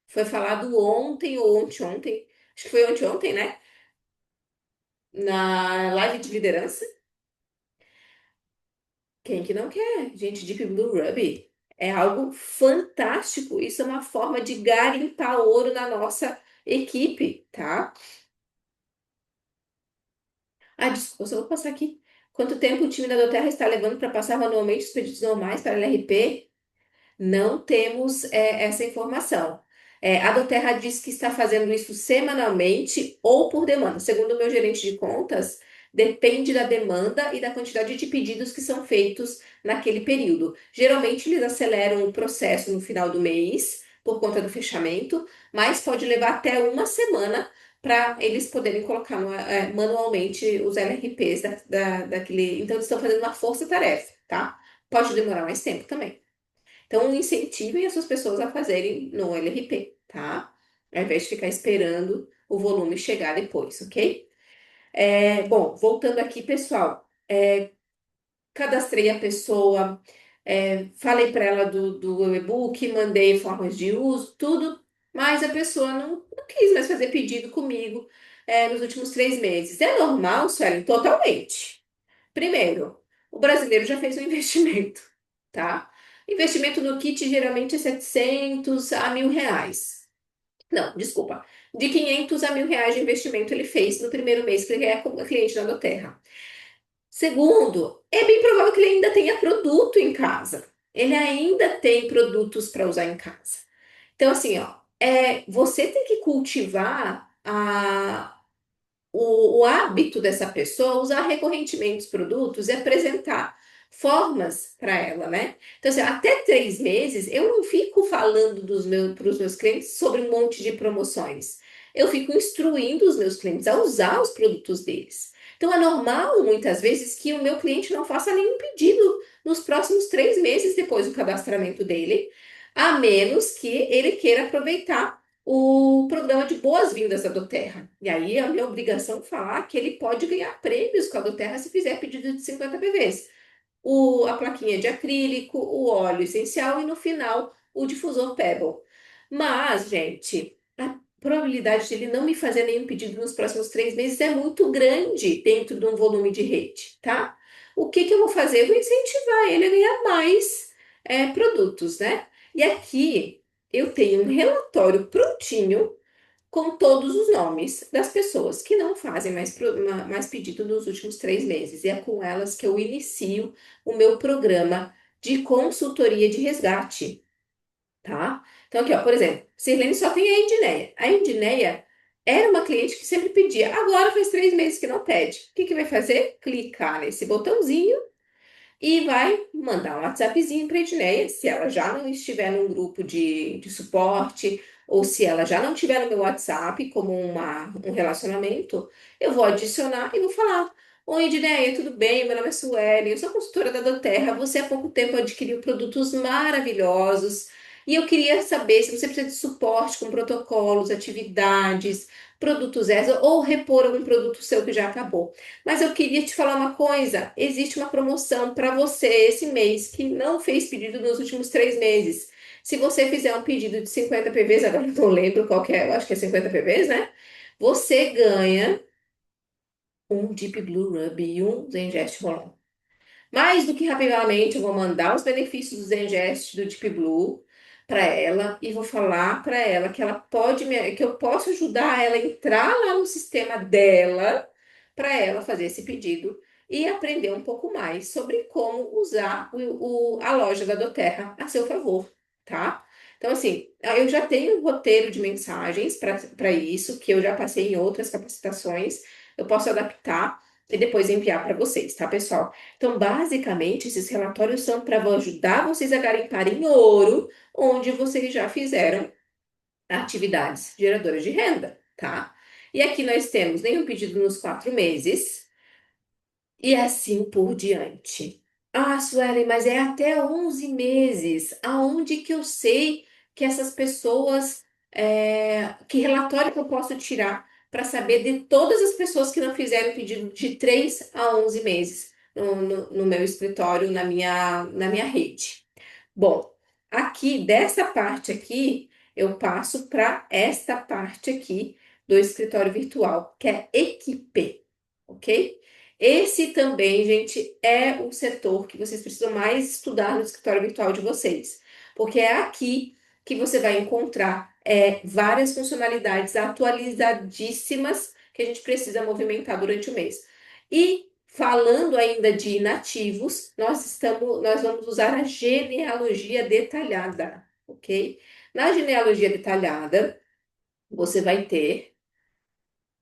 Foi falado ontem ou ontem, acho que foi ontem, né? Na live de liderança. Quem que não quer? Gente, Deep Blue Ruby é algo fantástico. Isso é uma forma de garimpar ouro na nossa equipe, tá? Ah, desculpa, eu só vou passar aqui. Quanto tempo o time da Doterra está levando para passar manualmente os pedidos normais para a LRP? Não temos essa informação. A Doterra diz que está fazendo isso semanalmente ou por demanda. Segundo o meu gerente de contas, depende da demanda e da quantidade de pedidos que são feitos naquele período. Geralmente, eles aceleram o processo no final do mês, por conta do fechamento, mas pode levar até uma semana para eles poderem colocar manualmente os LRPs daquele. Então, eles estão fazendo uma força-tarefa, tá? Pode demorar mais tempo também. Então, incentivem essas pessoas a fazerem no LRP, tá? Ao invés de ficar esperando o volume chegar depois, ok? Bom, voltando aqui, pessoal, cadastrei a pessoa, falei para ela do e-book, mandei formas de uso, tudo, mas a pessoa não quis mais fazer pedido comigo, nos últimos 3 meses. É normal, Suelen? Totalmente. Primeiro, o brasileiro já fez um investimento, tá? Investimento no kit geralmente é 700 a 1.000 reais. Não, desculpa. de 500 a 1.000 reais de investimento ele fez no primeiro mês que ele é cliente da Doterra. Segundo, é bem provável que ele ainda tenha produto em casa. Ele ainda tem produtos para usar em casa. Então, assim, ó, você tem que cultivar o hábito dessa pessoa usar recorrentemente os produtos e apresentar formas para ela, né? Então, assim, até 3 meses eu não fico falando para os meus clientes sobre um monte de promoções. Eu fico instruindo os meus clientes a usar os produtos deles. Então, é normal, muitas vezes, que o meu cliente não faça nenhum pedido nos próximos 3 meses depois do cadastramento dele, a menos que ele queira aproveitar o programa de boas-vindas da Doterra. E aí é a minha obrigação falar que ele pode ganhar prêmios com a Doterra se fizer pedido de 50 PVs. A plaquinha de acrílico, o óleo essencial e no final o difusor Pebble. Mas, gente, a probabilidade de ele não me fazer nenhum pedido nos próximos 3 meses é muito grande dentro de um volume de rede, tá? O que que eu vou fazer? Eu vou incentivar ele a ganhar mais produtos, né? E aqui eu tenho um relatório prontinho com todos os nomes das pessoas que não fazem mais pedido nos últimos 3 meses. E é com elas que eu inicio o meu programa de consultoria de resgate, tá? Então, aqui, ó, por exemplo, Sirlene só tem a Indineia. A Indineia era uma cliente que sempre pedia, agora faz 3 meses que não pede. O que que vai fazer? Clicar nesse botãozinho e vai mandar um WhatsAppzinho para a Edneia, se ela já não estiver num grupo de suporte, ou se ela já não tiver no meu WhatsApp como um relacionamento, eu vou adicionar e vou falar: Oi, Edneia, tudo bem? Meu nome é Sueli, eu sou consultora da Doterra. Você há pouco tempo adquiriu produtos maravilhosos e eu queria saber se você precisa de suporte com protocolos, atividades, produtos extra ou repor algum produto seu que já acabou. Mas eu queria te falar uma coisa: existe uma promoção para você esse mês que não fez pedido nos últimos 3 meses. Se você fizer um pedido de 50 PVs, agora eu não lembro qual que é, eu acho que é 50 PVs, né? Você ganha um Deep Blue Ruby e um Zengest Rolon. Mais do que rapidamente, eu vou mandar os benefícios do Zengest do Deep Blue para ela e vou falar para ela que ela que eu posso ajudar ela a entrar lá no sistema dela para ela fazer esse pedido e aprender um pouco mais sobre como usar a loja da Doterra a seu favor, tá? Então, assim, eu já tenho um roteiro de mensagens para isso, que eu já passei em outras capacitações, eu posso adaptar e depois enviar para vocês, tá, pessoal? Então, basicamente, esses relatórios são para ajudar vocês a garimparem ouro onde vocês já fizeram atividades geradoras de renda, tá? E aqui nós temos nenhum pedido nos 4 meses e assim por diante. Ah, Suelen, mas é até 11 meses. Aonde que eu sei que essas pessoas, que relatório que eu posso tirar para saber de todas as pessoas que não fizeram pedido de 3 a 11 meses no meu escritório, na minha rede? Bom, aqui dessa parte aqui, eu passo para esta parte aqui do escritório virtual, que é equipe, ok? Esse também, gente, é o setor que vocês precisam mais estudar no escritório virtual de vocês, porque é aqui que você vai encontrar várias funcionalidades atualizadíssimas que a gente precisa movimentar durante o mês. E falando ainda de inativos, nós vamos usar a genealogia detalhada, ok? Na genealogia detalhada, você vai ter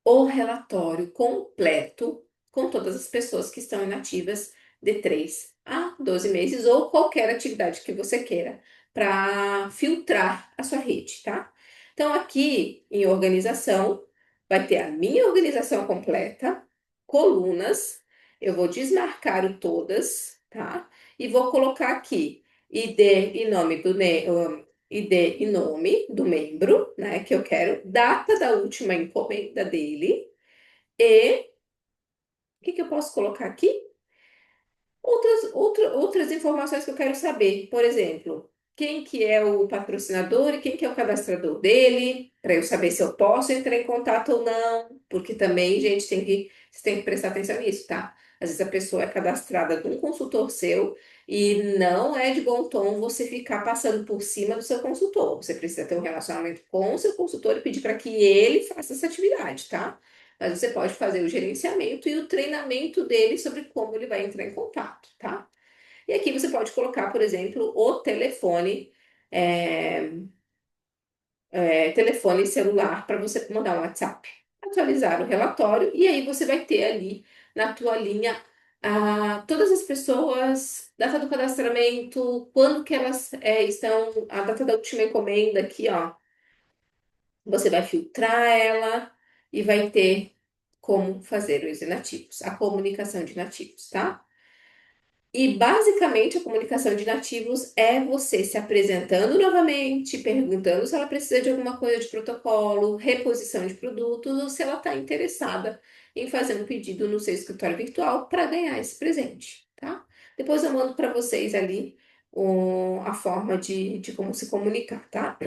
o relatório completo com todas as pessoas que estão inativas de 3 a 12 meses ou qualquer atividade que você queira para filtrar a sua rede, tá? Então, aqui em organização, vai ter a minha organização completa, colunas, eu vou desmarcar o todas, tá? E vou colocar aqui ID e nome ID e nome do membro, né, que eu quero, data da última encomenda dele e o que que eu posso colocar aqui? Outras informações que eu quero saber. Por exemplo, quem que é o patrocinador e quem que é o cadastrador dele, para eu saber se eu posso entrar em contato ou não, porque também, gente, tem que Você tem que prestar atenção nisso, tá? Às vezes a pessoa é cadastrada num consultor seu e não é de bom tom você ficar passando por cima do seu consultor. Você precisa ter um relacionamento com o seu consultor e pedir para que ele faça essa atividade, tá? Mas você pode fazer o gerenciamento e o treinamento dele sobre como ele vai entrar em contato, tá? E aqui você pode colocar, por exemplo, o telefone, é, telefone celular para você mandar um WhatsApp, atualizar o relatório e aí você vai ter ali na tua linha todas as pessoas, data do cadastramento, quando que elas estão, a data da última encomenda aqui, ó. Você vai filtrar ela e vai ter como fazer os inativos, a comunicação de inativos, tá? E basicamente a comunicação de nativos é você se apresentando novamente, perguntando se ela precisa de alguma coisa de protocolo, reposição de produtos ou se ela está interessada em fazer um pedido no seu escritório virtual para ganhar esse presente, tá? Depois eu mando para vocês ali a forma de como se comunicar, tá?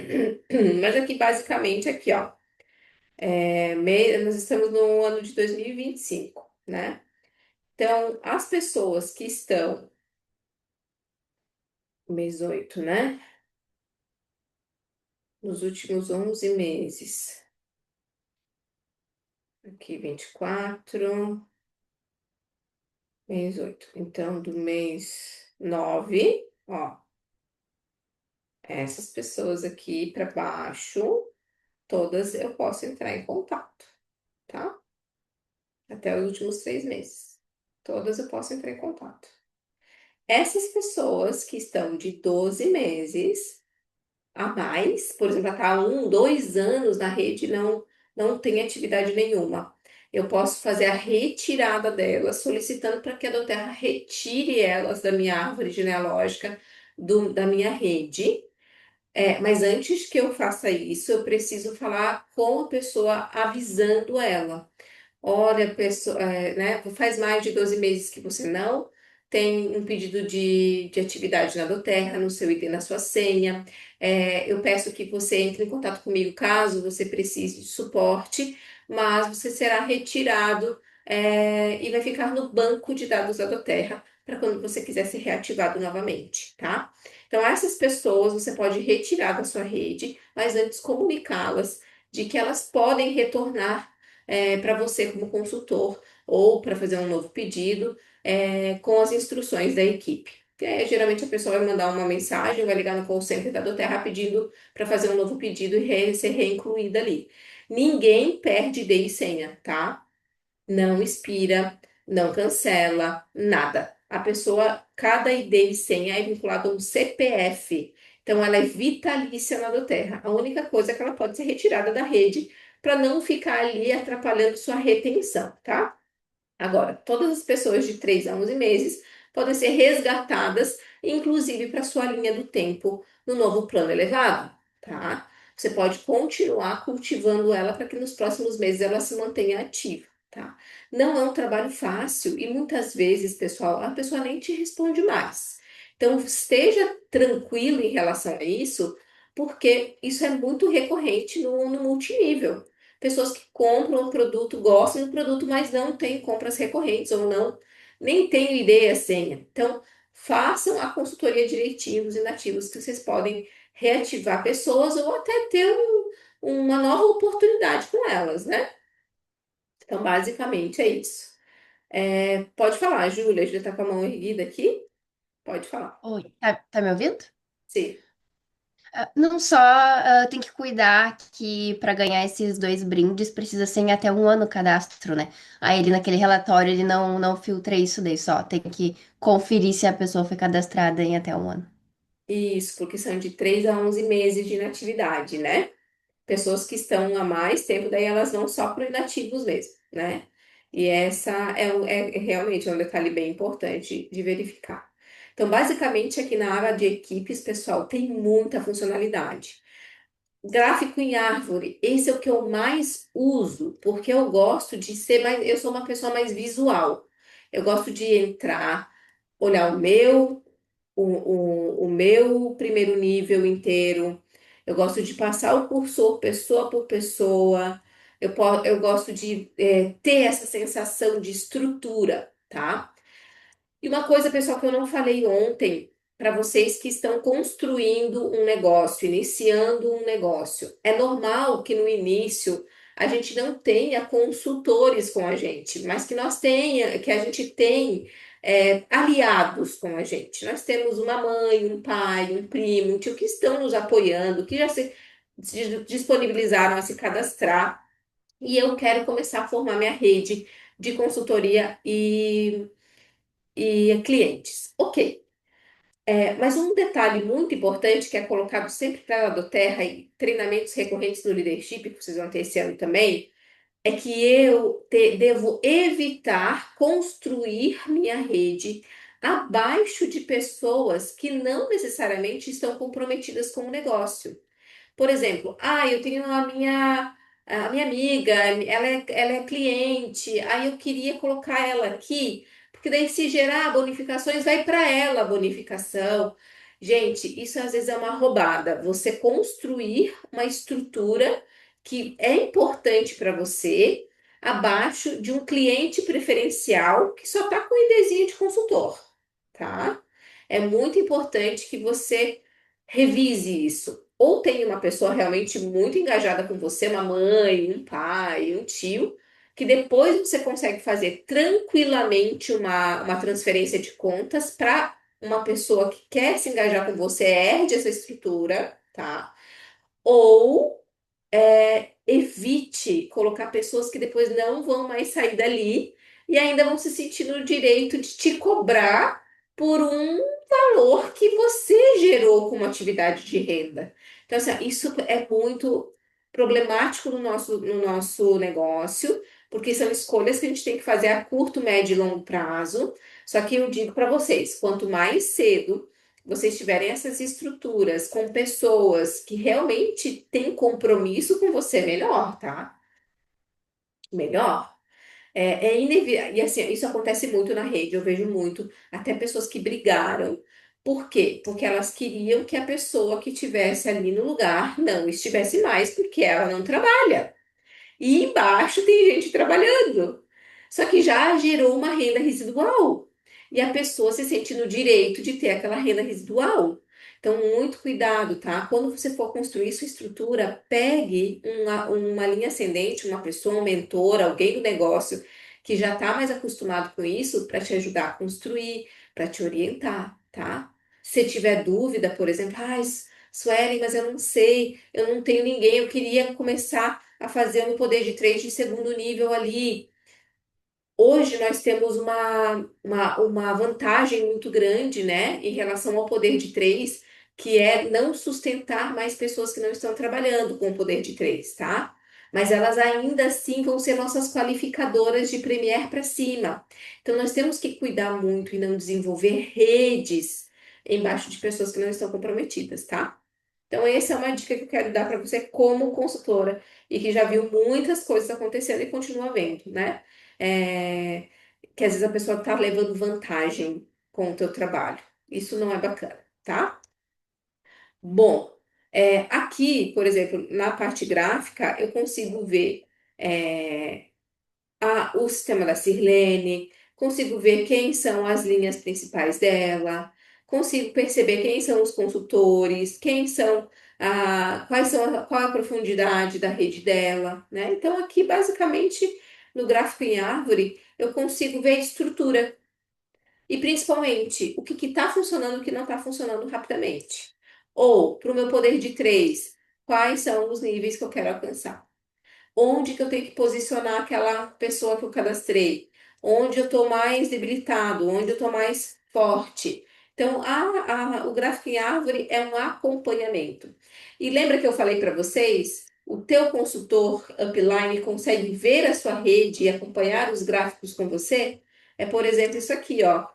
Mas aqui basicamente aqui, ó, nós estamos no ano de 2025, né? Então, as pessoas que estão mês 8, né? Nos últimos 11 meses. Aqui, 24, mês 8. Então, do mês 9, ó, essas pessoas aqui para baixo, todas eu posso entrar em contato, tá? Até os últimos 3 meses. Todas eu posso entrar em contato. Essas pessoas que estão de 12 meses a mais, por exemplo, está há 1, 2 anos na rede, não tem atividade nenhuma. Eu posso fazer a retirada delas, solicitando para que a Doterra retire elas da minha árvore genealógica, da minha rede. Mas antes que eu faça isso, eu preciso falar com a pessoa avisando ela. Olha, pessoa, né, faz mais de 12 meses que você não tem um pedido de atividade na Doterra, no seu ID, na sua senha. Eu peço que você entre em contato comigo caso você precise de suporte, mas você será retirado, e vai ficar no banco de dados da Doterra para quando você quiser ser reativado novamente, tá? Então, essas pessoas você pode retirar da sua rede, mas antes comunicá-las de que elas podem retornar para você como consultor ou para fazer um novo pedido com as instruções da equipe. Geralmente a pessoa vai mandar uma mensagem, vai ligar no call center da Doterra pedindo para fazer um novo pedido e ser reincluída ali. Ninguém perde ID e senha, tá? Não expira, não cancela, nada. A pessoa, cada ID e senha é vinculado a um CPF. Então, ela é vitalícia na Doterra. A única coisa é que ela pode ser retirada da rede para não ficar ali atrapalhando sua retenção, tá? Agora, todas as pessoas de 3 a 11 meses podem ser resgatadas, inclusive para sua linha do tempo no novo plano elevado, tá? Você pode continuar cultivando ela para que nos próximos meses ela se mantenha ativa, tá? Não é um trabalho fácil e muitas vezes, pessoal, a pessoa nem te responde mais. Então, esteja tranquilo em relação a isso, porque isso é muito recorrente no multinível. Pessoas que compram o produto, gostam do produto, mas não têm compras recorrentes ou não, nem têm ideia senha. Então, façam a consultoria direitinho dos inativos, que vocês podem reativar pessoas ou até ter uma nova oportunidade com elas, né? Então, basicamente é isso. Pode falar, Júlia. A Júlia está com a mão erguida aqui? Pode falar. Oi, tá me ouvindo? Sim. Não só tem que cuidar que para ganhar esses dois brindes precisa ser em até um ano o cadastro, né? Aí ele naquele relatório ele não filtra isso daí só. Tem que conferir se a pessoa foi cadastrada em até um ano. Isso, porque são de 3 a 11 meses de inatividade, né? Pessoas que estão há mais tempo, daí elas vão só para inativos mesmo, né? E essa é realmente um detalhe bem importante de verificar. Então, basicamente, aqui na área de equipes, pessoal, tem muita funcionalidade. Gráfico em árvore, esse é o que eu mais uso, porque eu gosto de ser mais, eu sou uma pessoa mais visual. Eu gosto de entrar, olhar o meu primeiro nível inteiro. Eu gosto de passar o cursor pessoa por pessoa. eu gosto de ter essa sensação de estrutura, tá? E uma coisa, pessoal, que eu não falei ontem, para vocês que estão construindo um negócio, iniciando um negócio, é normal que no início a gente não tenha consultores com a gente, mas que a gente tem aliados com a gente. Nós temos uma mãe, um pai, um primo, um tio que estão nos apoiando, que já se disponibilizaram a se cadastrar. E eu quero começar a formar minha rede de consultoria e clientes. Ok. Mas um detalhe muito importante que é colocado sempre para a do Terra e treinamentos recorrentes no leadership, que vocês vão ter esse ano também, é que devo evitar construir minha rede abaixo de pessoas que não necessariamente estão comprometidas com o negócio. Por exemplo, eu tenho a minha amiga, ela é cliente, aí eu queria colocar ela aqui, porque daí se gerar bonificações, vai para ela a bonificação. Gente, isso às vezes é uma roubada. Você construir uma estrutura que é importante para você, abaixo de um cliente preferencial que só está com o IDzinho de consultor, tá? É muito importante que você revise isso. Ou tem uma pessoa realmente muito engajada com você, uma mãe, um pai, um tio, que depois você consegue fazer tranquilamente uma transferência de contas para uma pessoa que quer se engajar com você, herde essa estrutura, tá? Ou evite colocar pessoas que depois não vão mais sair dali e ainda vão se sentir no direito de te cobrar por um valor que você gerou como atividade de renda. Então, assim, isso é muito problemático no nosso negócio, porque são escolhas que a gente tem que fazer a curto, médio e longo prazo. Só que eu digo para vocês, quanto mais cedo vocês tiverem essas estruturas com pessoas que realmente têm compromisso com você, melhor, tá? Melhor. É inevitável. E assim, isso acontece muito na rede, eu vejo muito, até pessoas que brigaram. Por quê? Porque elas queriam que a pessoa que estivesse ali no lugar não estivesse mais, porque ela não trabalha. E embaixo tem gente trabalhando. Só que já gerou uma renda residual. E a pessoa se sente no direito de ter aquela renda residual. Então, muito cuidado, tá? Quando você for construir sua estrutura, pegue uma linha ascendente, uma pessoa, um mentor, alguém do negócio que já está mais acostumado com isso para te ajudar a construir, para te orientar, tá? Se tiver dúvida, por exemplo, Suelen, mas eu não sei, eu não tenho ninguém, eu queria começar a fazer um poder de trade de segundo nível ali. Hoje nós temos uma vantagem muito grande, né, em relação ao poder de três, que é não sustentar mais pessoas que não estão trabalhando com o poder de três, tá? Mas elas ainda assim vão ser nossas qualificadoras de Premier para cima. Então nós temos que cuidar muito e não desenvolver redes embaixo de pessoas que não estão comprometidas, tá? Então, essa é uma dica que eu quero dar para você como consultora e que já viu muitas coisas acontecendo e continua vendo, né? É, que às vezes a pessoa está levando vantagem com o teu trabalho. Isso não é bacana, tá? Bom, aqui, por exemplo, na parte gráfica, eu consigo ver. é, o sistema da Sirlene, consigo ver quem são as linhas principais dela, consigo perceber quem são os consultores, qual é a profundidade da rede dela, né? Então, aqui, basicamente, no gráfico em árvore, eu consigo ver a estrutura e, principalmente, o que está funcionando e o que não está funcionando rapidamente. Ou, para o meu poder de três, quais são os níveis que eu quero alcançar? Onde que eu tenho que posicionar aquela pessoa que eu cadastrei, onde eu estou mais debilitado, onde eu estou mais forte. Então, o gráfico em árvore é um acompanhamento. E lembra que eu falei para vocês? O teu consultor upline consegue ver a sua rede e acompanhar os gráficos com você? É, por exemplo, isso aqui, ó.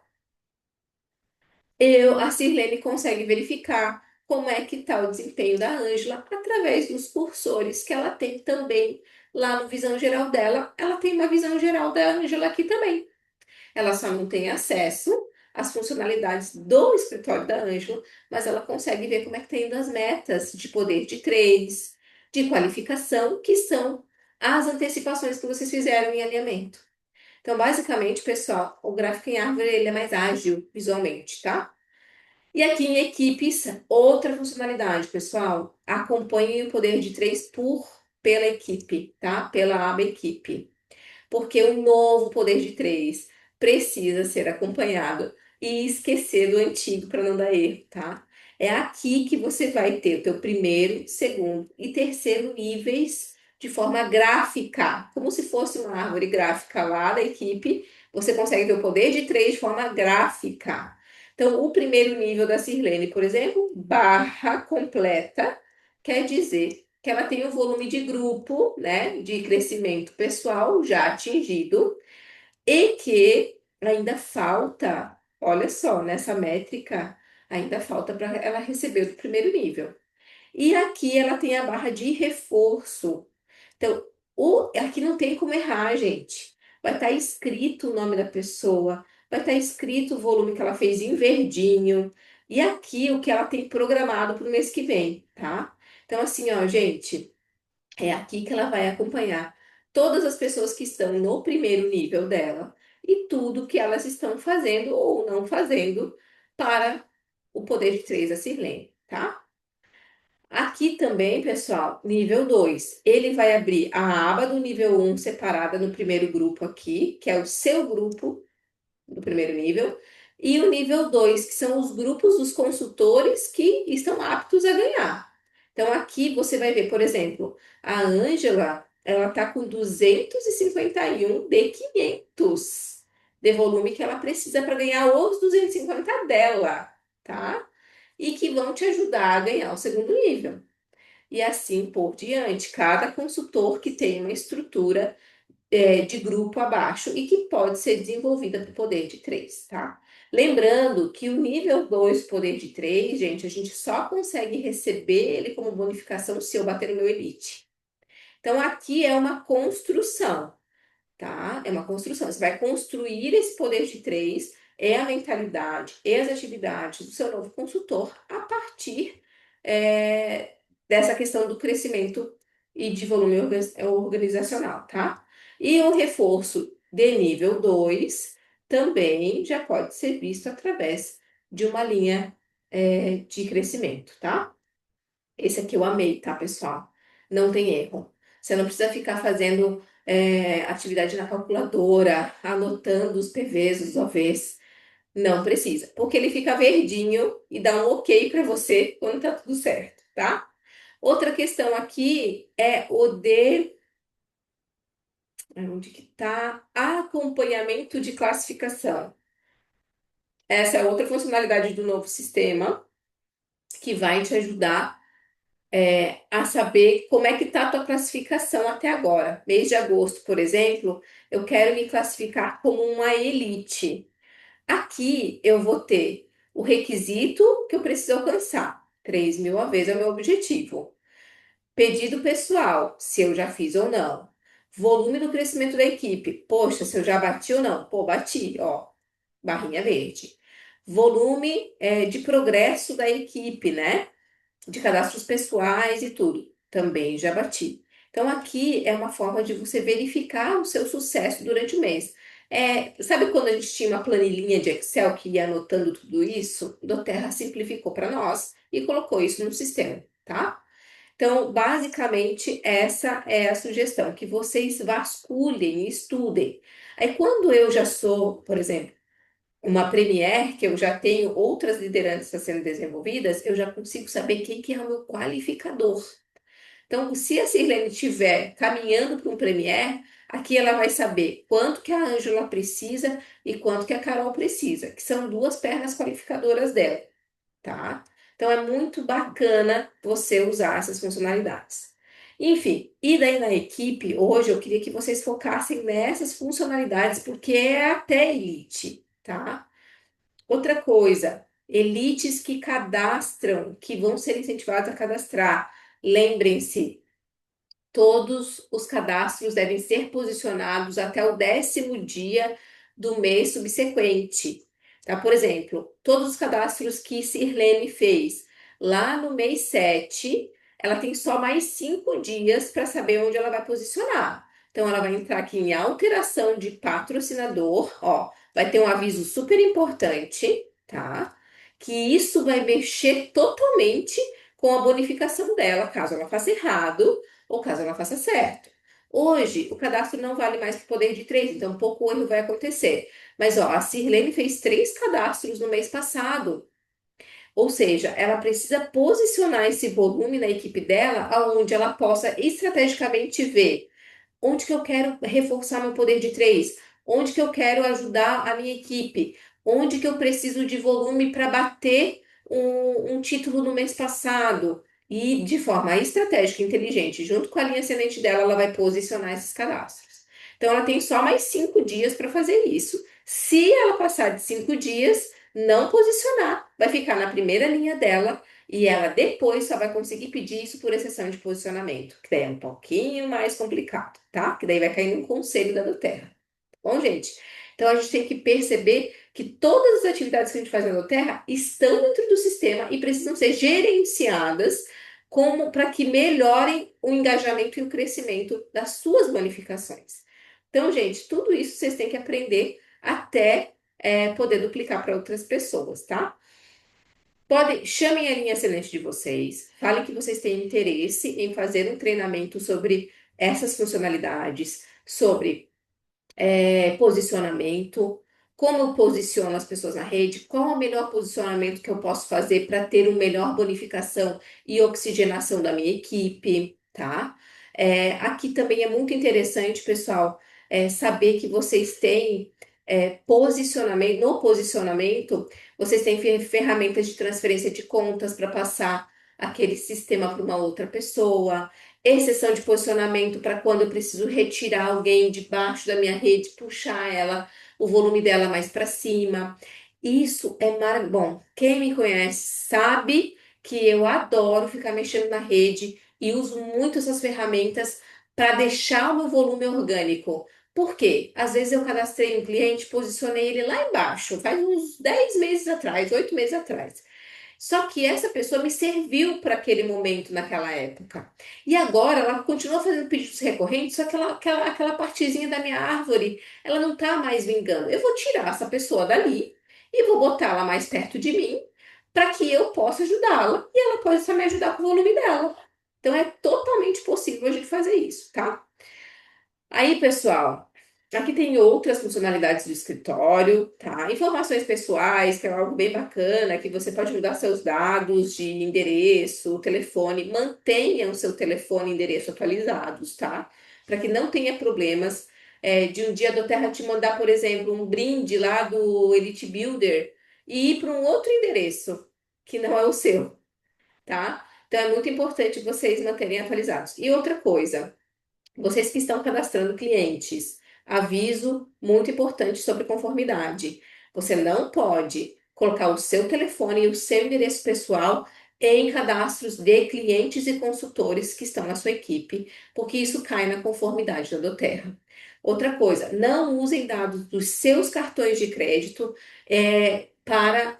A Sirlene consegue verificar como é que está o desempenho da Ângela através dos cursores que ela tem também lá no Visão Geral dela. Ela tem uma visão geral da Ângela aqui também. Ela só não tem acesso às funcionalidades do escritório da Ângela, mas ela consegue ver como é que está indo as metas de poder de três, de qualificação, que são as antecipações que vocês fizeram em alinhamento. Então, basicamente, pessoal, o gráfico em árvore ele é mais ágil visualmente, tá? E aqui em equipes, outra funcionalidade, pessoal, acompanhe o poder de três pela equipe, tá? Pela aba equipe. Porque o novo poder de três precisa ser acompanhado e esquecer do antigo para não dar erro, tá? É aqui que você vai ter o teu primeiro, segundo e terceiro níveis de forma gráfica, como se fosse uma árvore gráfica lá da equipe. Você consegue ver o poder de três de forma gráfica. Então, o primeiro nível da Sirlene, por exemplo, barra completa, quer dizer que ela tem um volume de grupo, né, de crescimento pessoal já atingido e que ainda falta, olha só, nessa métrica, ainda falta para ela receber o primeiro nível. E aqui ela tem a barra de reforço. Então, aqui não tem como errar, gente. Vai estar escrito o nome da pessoa, vai estar escrito o volume que ela fez em verdinho, e aqui o que ela tem programado para o mês que vem, tá? Então, assim, ó, gente. É aqui que ela vai acompanhar todas as pessoas que estão no primeiro nível dela e tudo que elas estão fazendo ou não fazendo para o poder de três da Sirlene, tá? Aqui também, pessoal, nível 2, ele vai abrir a aba do nível um separada no primeiro grupo aqui, que é o seu grupo do primeiro nível, e o nível 2 que são os grupos dos consultores que estão aptos a ganhar. Então, aqui você vai ver, por exemplo, a Ângela, ela está com 251 de 500 de volume que ela precisa para ganhar os 250 dela, tá? E que vão te ajudar a ganhar o segundo nível. E assim por diante, cada consultor que tem uma estrutura de grupo abaixo e que pode ser desenvolvida para o poder de três, tá? Lembrando que o nível 2 poder de três, gente, a gente só consegue receber ele como bonificação se eu bater no meu elite. Então, aqui é uma construção, tá? É uma construção. Você vai construir esse poder de três, é a mentalidade e as atividades do seu novo consultor a partir dessa questão do crescimento e de volume organizacional, tá? E o reforço de nível 2 também já pode ser visto através de uma linha de crescimento, tá? Esse aqui eu amei, tá, pessoal? Não tem erro. Você não precisa ficar fazendo atividade na calculadora, anotando os PVs, os OVs. Não precisa, porque ele fica verdinho e dá um ok para você quando tá tudo certo, tá? Outra questão aqui é o de onde que tá? Acompanhamento de classificação. Essa é outra funcionalidade do novo sistema que vai te ajudar a saber como é que está a tua classificação até agora. Mês de agosto, por exemplo, eu quero me classificar como uma elite. Aqui eu vou ter o requisito que eu preciso alcançar. 3.000 a vez é o meu objetivo. Pedido pessoal, se eu já fiz ou não. Volume do crescimento da equipe. Poxa, se eu já bati ou não. Pô, bati, ó, barrinha verde. Volume de progresso da equipe, né? De cadastros pessoais e tudo. Também já bati. Então, aqui é uma forma de você verificar o seu sucesso durante o mês. Sabe quando a gente tinha uma planilhinha de Excel que ia anotando tudo isso? O Doterra simplificou para nós e colocou isso no sistema, tá? Então, basicamente, essa é a sugestão, que vocês vasculhem e estudem. Aí, quando eu já sou, por exemplo, uma Premier, que eu já tenho outras lideranças sendo desenvolvidas, eu já consigo saber quem que é o meu qualificador. Então, se a Sirlene estiver caminhando para um Premier, aqui ela vai saber quanto que a Ângela precisa e quanto que a Carol precisa, que são duas pernas qualificadoras dela, tá? Então, é muito bacana você usar essas funcionalidades. Enfim, e daí na equipe, hoje eu queria que vocês focassem nessas funcionalidades, porque é até elite, tá? Outra coisa, elites que cadastram, que vão ser incentivados a cadastrar. Lembrem-se, todos os cadastros devem ser posicionados até o 10º dia do mês subsequente. Tá? Por exemplo, todos os cadastros que Sirlene fez lá no mês 7, ela tem só mais 5 dias para saber onde ela vai posicionar. Então, ela vai entrar aqui em alteração de patrocinador, ó, vai ter um aviso super importante, tá? Que isso vai mexer totalmente com a bonificação dela, caso ela faça errado ou caso ela faça certo. Hoje, o cadastro não vale mais que o poder de três, então pouco erro vai acontecer. Mas, ó, a Sirlene fez 3 cadastros no mês passado. Ou seja, ela precisa posicionar esse volume na equipe dela, aonde ela possa estrategicamente ver onde que eu quero reforçar meu poder de três, onde que eu quero ajudar a minha equipe, onde que eu preciso de volume para bater um título no mês passado. E de forma estratégica e inteligente, junto com a linha ascendente dela, ela vai posicionar esses cadastros. Então, ela tem só mais 5 dias para fazer isso. Se ela passar de 5 dias, não posicionar, vai ficar na primeira linha dela e ela depois só vai conseguir pedir isso por exceção de posicionamento, que daí é um pouquinho mais complicado, tá? Que daí vai cair no conselho da Doterra. Tá bom, gente? Então a gente tem que perceber que todas as atividades que a gente faz na Doterra estão dentro do sistema e precisam ser gerenciadas como para que melhorem o engajamento e o crescimento das suas bonificações. Então, gente, tudo isso vocês têm que aprender até poder duplicar para outras pessoas, tá? Chamem a linha excelente de vocês, falem que vocês têm interesse em fazer um treinamento sobre essas funcionalidades, sobre posicionamento, como eu posiciono as pessoas na rede, qual é o melhor posicionamento que eu posso fazer para ter uma melhor bonificação e oxigenação da minha equipe, tá? Aqui também é muito interessante, pessoal, saber que vocês têm posicionamento, no posicionamento, vocês têm ferramentas de transferência de contas para passar aquele sistema para uma outra pessoa, exceção de posicionamento para quando eu preciso retirar alguém debaixo da minha rede, puxar ela, o volume dela mais para cima. Isso é bom. Quem me conhece sabe que eu adoro ficar mexendo na rede e uso muito essas ferramentas para deixar o meu volume orgânico. Por quê? Às vezes eu cadastrei um cliente, posicionei ele lá embaixo, faz uns 10 meses atrás, 8 meses atrás. Só que essa pessoa me serviu para aquele momento naquela época. E agora ela continua fazendo pedidos recorrentes, só que aquela partezinha da minha árvore, ela não está mais vingando. Eu vou tirar essa pessoa dali e vou botá-la mais perto de mim para que eu possa ajudá-la e ela possa me ajudar com o volume dela. Então é totalmente possível a gente fazer isso, tá? Aí, pessoal, aqui tem outras funcionalidades do escritório, tá? Informações pessoais, que é algo bem bacana, que você pode mudar seus dados de endereço, telefone, mantenha o seu telefone e endereço atualizados, tá? Para que não tenha problemas de um dia a Doterra te mandar, por exemplo, um brinde lá do Elite Builder e ir para um outro endereço, que não é o seu, tá? Então é muito importante vocês manterem atualizados. E outra coisa. Vocês que estão cadastrando clientes, aviso muito importante sobre conformidade. Você não pode colocar o seu telefone e o seu endereço pessoal em cadastros de clientes e consultores que estão na sua equipe, porque isso cai na conformidade da Doterra. Outra coisa, não usem dados dos seus cartões de crédito para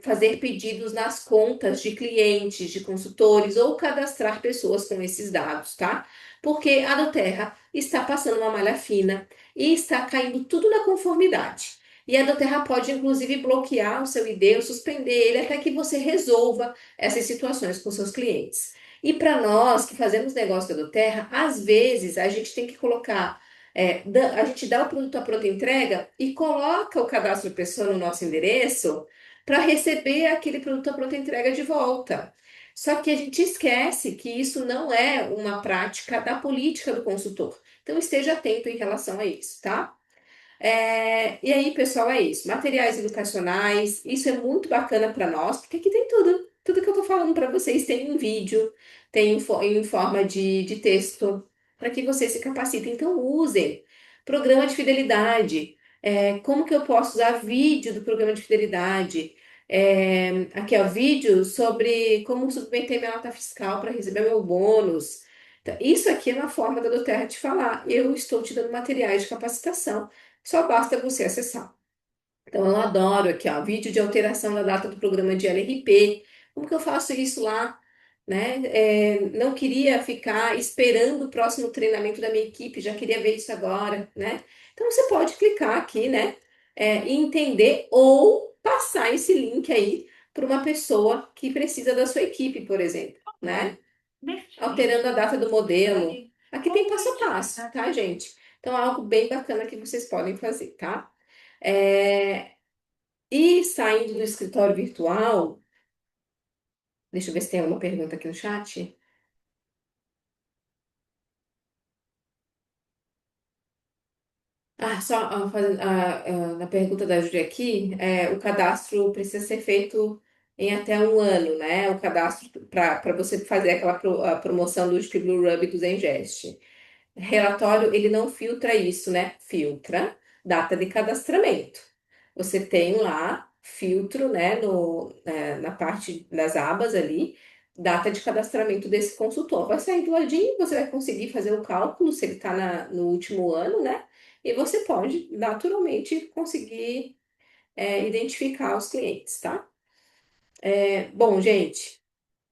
fazer pedidos nas contas de clientes, de consultores ou cadastrar pessoas com esses dados, tá? Porque a Doterra está passando uma malha fina e está caindo tudo na conformidade. E a Doterra pode, inclusive, bloquear o seu ID ou suspender ele até que você resolva essas situações com seus clientes. E para nós que fazemos negócio da Doterra, às vezes a gente tem que colocar, a gente dá o produto à pronta entrega e coloca o cadastro pessoa no nosso endereço para receber aquele produto à pronta entrega de volta. Só que a gente esquece que isso não é uma prática da política do consultor. Então esteja atento em relação a isso, tá? E aí, pessoal, é isso. Materiais educacionais, isso é muito bacana para nós, porque aqui tem tudo. Tudo que eu tô falando para vocês tem em vídeo, tem em forma de texto, para que vocês se capacitem. Então, usem. Programa de fidelidade. Como que eu posso usar vídeo do programa de fidelidade? Aqui, ó, vídeo sobre como submeter minha nota fiscal para receber meu bônus. Então, isso aqui é uma forma da Doterra te falar. Eu estou te dando materiais de capacitação. Só basta você acessar. Então, eu adoro aqui, ó, vídeo de alteração da data do programa de LRP. Como que eu faço isso lá né? Não queria ficar esperando o próximo treinamento da minha equipe, já queria ver isso agora, né? Então você pode clicar aqui, né? E entender ou passar esse link aí para uma pessoa que precisa da sua equipe, por exemplo, né? Alterando a data do modelo. Aqui tem passo a passo, tá, gente? Então é algo bem bacana que vocês podem fazer, tá? É, E saindo do escritório virtual, deixa eu ver se tem alguma pergunta aqui no chat. Só na pergunta da Júlia aqui, o cadastro precisa ser feito em até um ano, né? O cadastro para você fazer aquela a promoção do Steve Rub e do Zengest. Relatório, ele não filtra isso, né? Filtra data de cadastramento. Você tem lá filtro, né, na parte das abas ali, data de cadastramento desse consultor. Vai sair do ladinho, você vai conseguir fazer o cálculo se ele está no último ano, né? E você pode, naturalmente, conseguir identificar os clientes, tá? Bom, gente,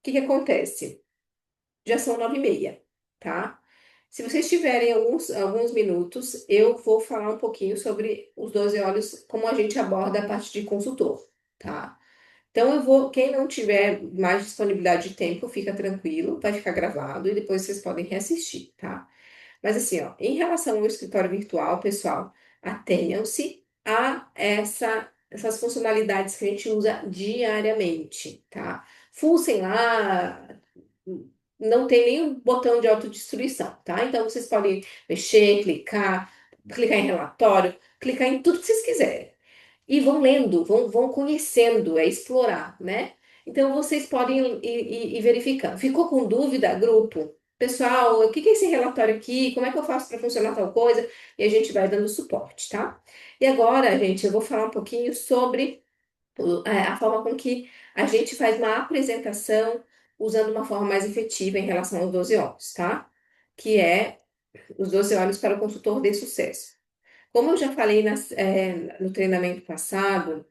o que que acontece? Já são 9h30, tá? Se vocês tiverem alguns minutos, eu vou falar um pouquinho sobre os 12 olhos, como a gente aborda a parte de consultor, tá? Então quem não tiver mais disponibilidade de tempo, fica tranquilo, vai ficar gravado e depois vocês podem reassistir, tá? Mas assim, ó, em relação ao escritório virtual, pessoal, atenham-se a essas funcionalidades que a gente usa diariamente, tá? Fuçem lá, não tem nenhum botão de autodestruição, tá? Então vocês podem mexer, clicar em relatório, clicar em tudo que vocês quiserem. E vão lendo, vão conhecendo, explorar, né? Então vocês podem ir verificando. Ficou com dúvida, grupo? Pessoal, o que que é esse relatório aqui? Como é que eu faço para funcionar tal coisa? E a gente vai dando suporte, tá? E agora, gente, eu vou falar um pouquinho sobre a forma com que a gente faz uma apresentação usando uma forma mais efetiva em relação aos 12 olhos, tá? Que é os 12 olhos para o consultor de sucesso. Como eu já falei no treinamento passado,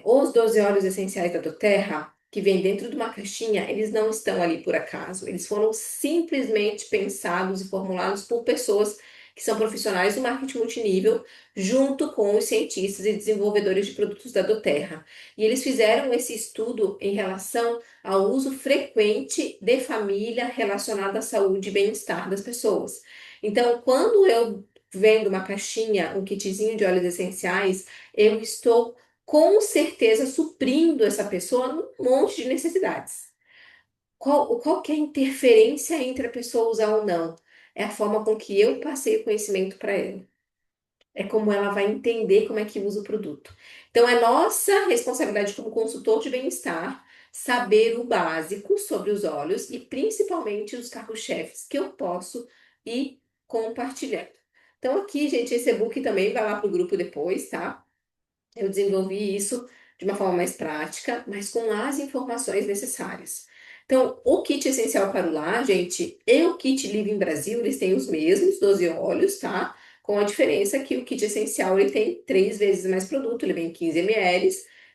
os 12 óleos essenciais da doTERRA, que vem dentro de uma caixinha, eles não estão ali por acaso. Eles foram simplesmente pensados e formulados por pessoas que são profissionais do marketing multinível, junto com os cientistas e desenvolvedores de produtos da doTERRA. E eles fizeram esse estudo em relação ao uso frequente de família relacionado à saúde e bem-estar das pessoas. Então, quando eu vendo uma caixinha, um kitzinho de óleos essenciais, eu estou com certeza suprindo essa pessoa num monte de necessidades. Qual que é a interferência entre a pessoa usar ou não? É a forma com que eu passei o conhecimento para ela. É como ela vai entender como é que usa o produto. Então, é nossa responsabilidade como consultor de bem-estar saber o básico sobre os óleos e principalmente os carros-chefes que eu posso ir compartilhando. Então, aqui, gente, esse e-book também vai lá para o grupo depois, tá? Eu desenvolvi isso de uma forma mais prática, mas com as informações necessárias. Então, o kit essencial para o lar, gente, e o kit Living Brasil, eles têm os mesmos 12 óleos, tá? Com a diferença que o kit essencial ele tem 3 vezes mais produto, ele vem 15 ml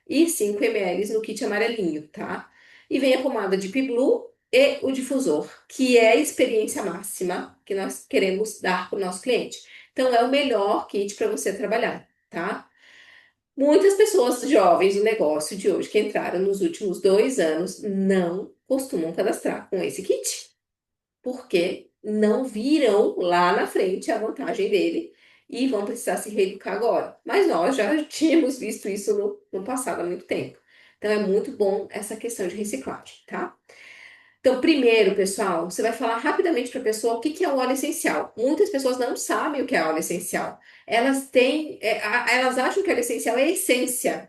e 5 ml no kit amarelinho, tá? E vem a pomada de Blue e o difusor, que é a experiência máxima que nós queremos dar para o nosso cliente. Então, é o melhor kit para você trabalhar, tá? Muitas pessoas jovens do negócio de hoje que entraram nos últimos 2 anos não costumam cadastrar com esse kit, porque não viram lá na frente a vantagem dele e vão precisar se reeducar agora. Mas nós já tínhamos visto isso no passado há muito tempo. Então é muito bom essa questão de reciclagem, tá? Então, primeiro, pessoal, você vai falar rapidamente para a pessoa o que que é o óleo essencial. Muitas pessoas não sabem o que é óleo essencial. Elas acham que óleo essencial é essência,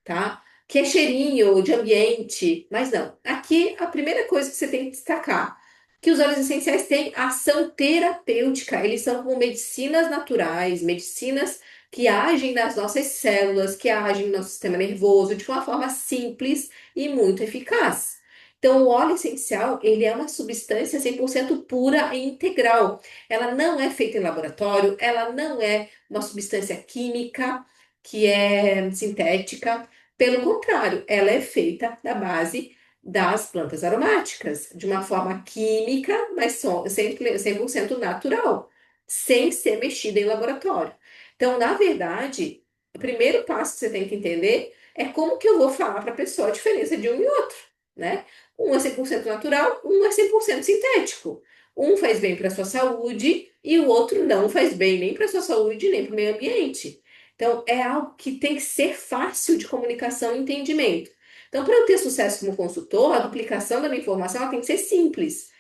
tá? Que é cheirinho de ambiente, mas não. Aqui, a primeira coisa que você tem que destacar, que os óleos essenciais têm ação terapêutica. Eles são como medicinas naturais, medicinas que agem nas nossas células, que agem no nosso sistema nervoso de uma forma simples e muito eficaz. Então, o óleo essencial, ele é uma substância 100% pura e integral. Ela não é feita em laboratório, ela não é uma substância química que é sintética. Pelo contrário, ela é feita da base das plantas aromáticas, de uma forma química, mas só 100% natural, sem ser mexida em laboratório. Então, na verdade, o primeiro passo que você tem que entender é como que eu vou falar para a pessoa a diferença de um e outro, né? Um é 100% natural, um é 100% sintético. Um faz bem para a sua saúde e o outro não faz bem nem para a sua saúde, nem para o meio ambiente. Então, é algo que tem que ser fácil de comunicação e entendimento. Então, para eu ter sucesso como consultor, a duplicação da minha informação ela tem que ser simples.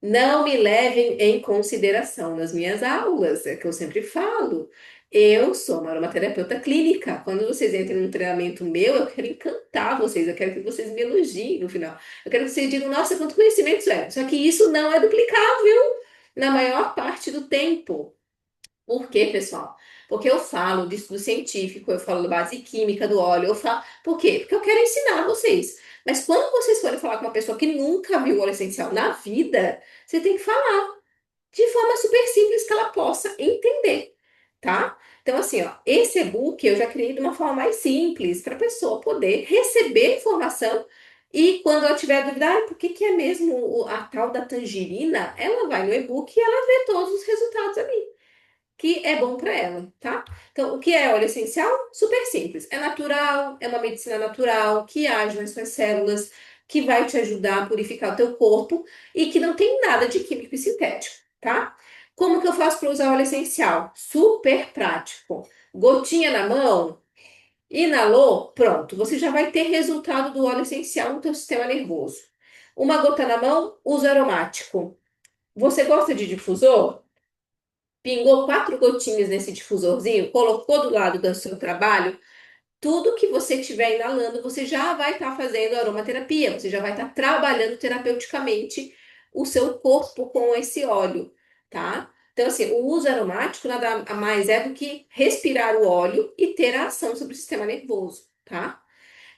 Não me levem em consideração nas minhas aulas, é que eu sempre falo. Eu sou uma aromaterapeuta clínica. Quando vocês entram num treinamento meu, eu quero encantar vocês, eu quero que vocês me elogiem no final. Eu quero que vocês digam, nossa, quanto conhecimento isso é. Só que isso não é duplicável na maior parte do tempo. Por quê, pessoal? Porque eu falo de estudo científico, eu falo da base química do óleo, eu falo. Por quê? Porque eu quero ensinar vocês. Mas quando vocês forem falar com uma pessoa que nunca viu óleo essencial na vida, você tem que falar de forma super simples que ela possa entender, tá? Então, assim, ó, esse e-book eu já criei de uma forma mais simples para a pessoa poder receber a informação e quando ela tiver dúvida, ah, por que que é mesmo a tal da tangerina, ela vai no e-book e ela vê todos os resultados ali que é bom para ela, tá? Então, o que é óleo essencial? Super simples. É natural, é uma medicina natural que age nas suas células, que vai te ajudar a purificar o teu corpo e que não tem nada de químico e sintético, tá? Como que eu faço para usar óleo essencial? Super prático. Gotinha na mão, inalou, pronto. Você já vai ter resultado do óleo essencial no teu sistema nervoso. Uma gota na mão, uso aromático. Você gosta de difusor? Pingou 4 gotinhas nesse difusorzinho, colocou do lado do seu trabalho, tudo que você estiver inalando, você já vai estar fazendo aromaterapia, você já vai estar trabalhando terapeuticamente o seu corpo com esse óleo, tá? Então, assim, o uso aromático nada mais é do que respirar o óleo e ter a ação sobre o sistema nervoso, tá?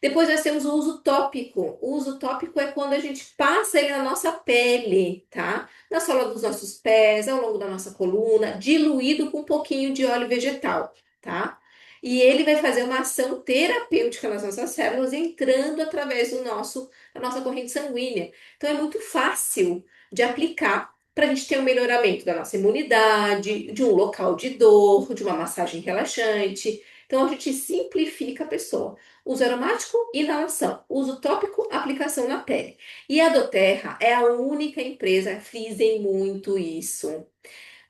Depois nós temos o uso tópico. O uso tópico é quando a gente passa ele na nossa pele, tá? Na sola dos nossos pés, ao longo da nossa coluna, diluído com um pouquinho de óleo vegetal, tá? E ele vai fazer uma ação terapêutica nas nossas células, entrando através da nossa corrente sanguínea. Então é muito fácil de aplicar para a gente ter um melhoramento da nossa imunidade, de um local de dor, de uma massagem relaxante. Então a gente simplifica a pessoa. Uso aromático, inalação. Uso tópico, aplicação na pele. E a doTERRA é a única empresa, frisem muito isso,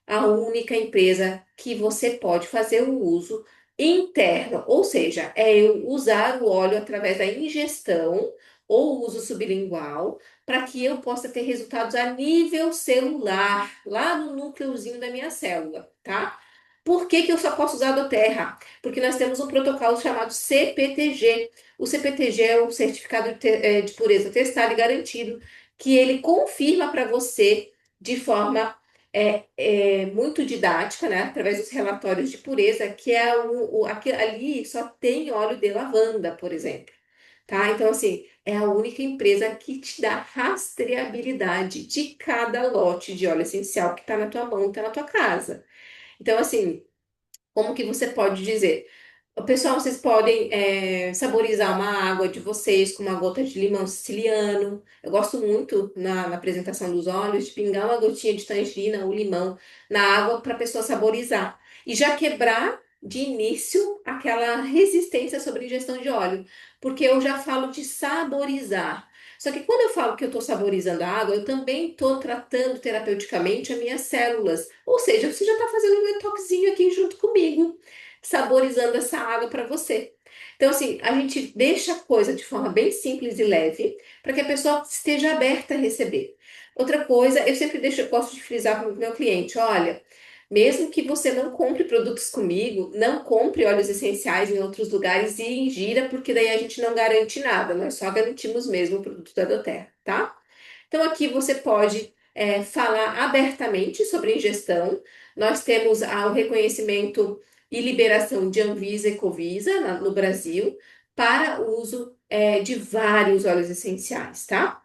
a única empresa que você pode fazer o uso interno, ou seja, é eu usar o óleo através da ingestão ou uso sublingual, para que eu possa ter resultados a nível celular, lá no núcleozinho da minha célula, tá? Por que que eu só posso usar a doTERRA? Porque nós temos um protocolo chamado CPTG. O CPTG é um certificado de pureza testado e garantido, que ele confirma para você de forma muito didática, né? Através dos relatórios de pureza, que é ali só tem óleo de lavanda, por exemplo. Tá? Então, assim, é a única empresa que te dá rastreabilidade de cada lote de óleo essencial que está na tua mão, está na tua casa. Então, assim, como que você pode dizer? Pessoal, vocês podem saborizar uma água de vocês com uma gota de limão siciliano. Eu gosto muito, na apresentação dos óleos, de pingar uma gotinha de tangerina ou limão na água para a pessoa saborizar. E já quebrar de início aquela resistência sobre ingestão de óleo. Porque eu já falo de saborizar. Só que quando eu falo que eu estou saborizando a água, eu também estou tratando terapeuticamente as minhas células. Ou seja, você já está fazendo um detoxinho aqui junto comigo saborizando essa água para você. Então, assim, a gente deixa a coisa de forma bem simples e leve para que a pessoa esteja aberta a receber. Outra coisa, eu sempre deixo, eu gosto de frisar para o meu cliente: olha, mesmo que você não compre produtos comigo, não compre óleos essenciais em outros lugares e ingira, porque daí a gente não garante nada, nós só garantimos mesmo o produto da doTERRA, tá? Então, aqui você pode falar abertamente sobre ingestão. Nós temos o reconhecimento e liberação de Anvisa e Covisa no Brasil para o uso de vários óleos essenciais, tá?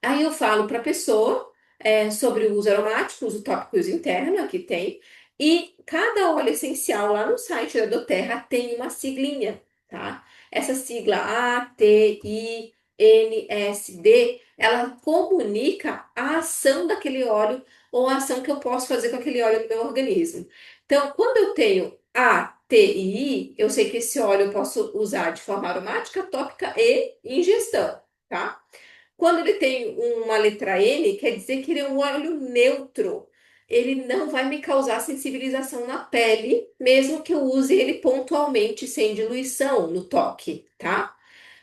Aí eu falo para a pessoa sobre o uso aromático, uso tópico e uso interno, aqui tem, e cada óleo essencial lá no site da doTERRA tem uma siglinha, tá? Essa sigla ATI NSD, ela comunica a ação daquele óleo ou a ação que eu posso fazer com aquele óleo no meu organismo. Então, quando eu tenho A, T e I, eu sei que esse óleo eu posso usar de forma aromática, tópica e ingestão, tá? Quando ele tem uma letra N, quer dizer que ele é um óleo neutro. Ele não vai me causar sensibilização na pele, mesmo que eu use ele pontualmente sem diluição no toque, tá?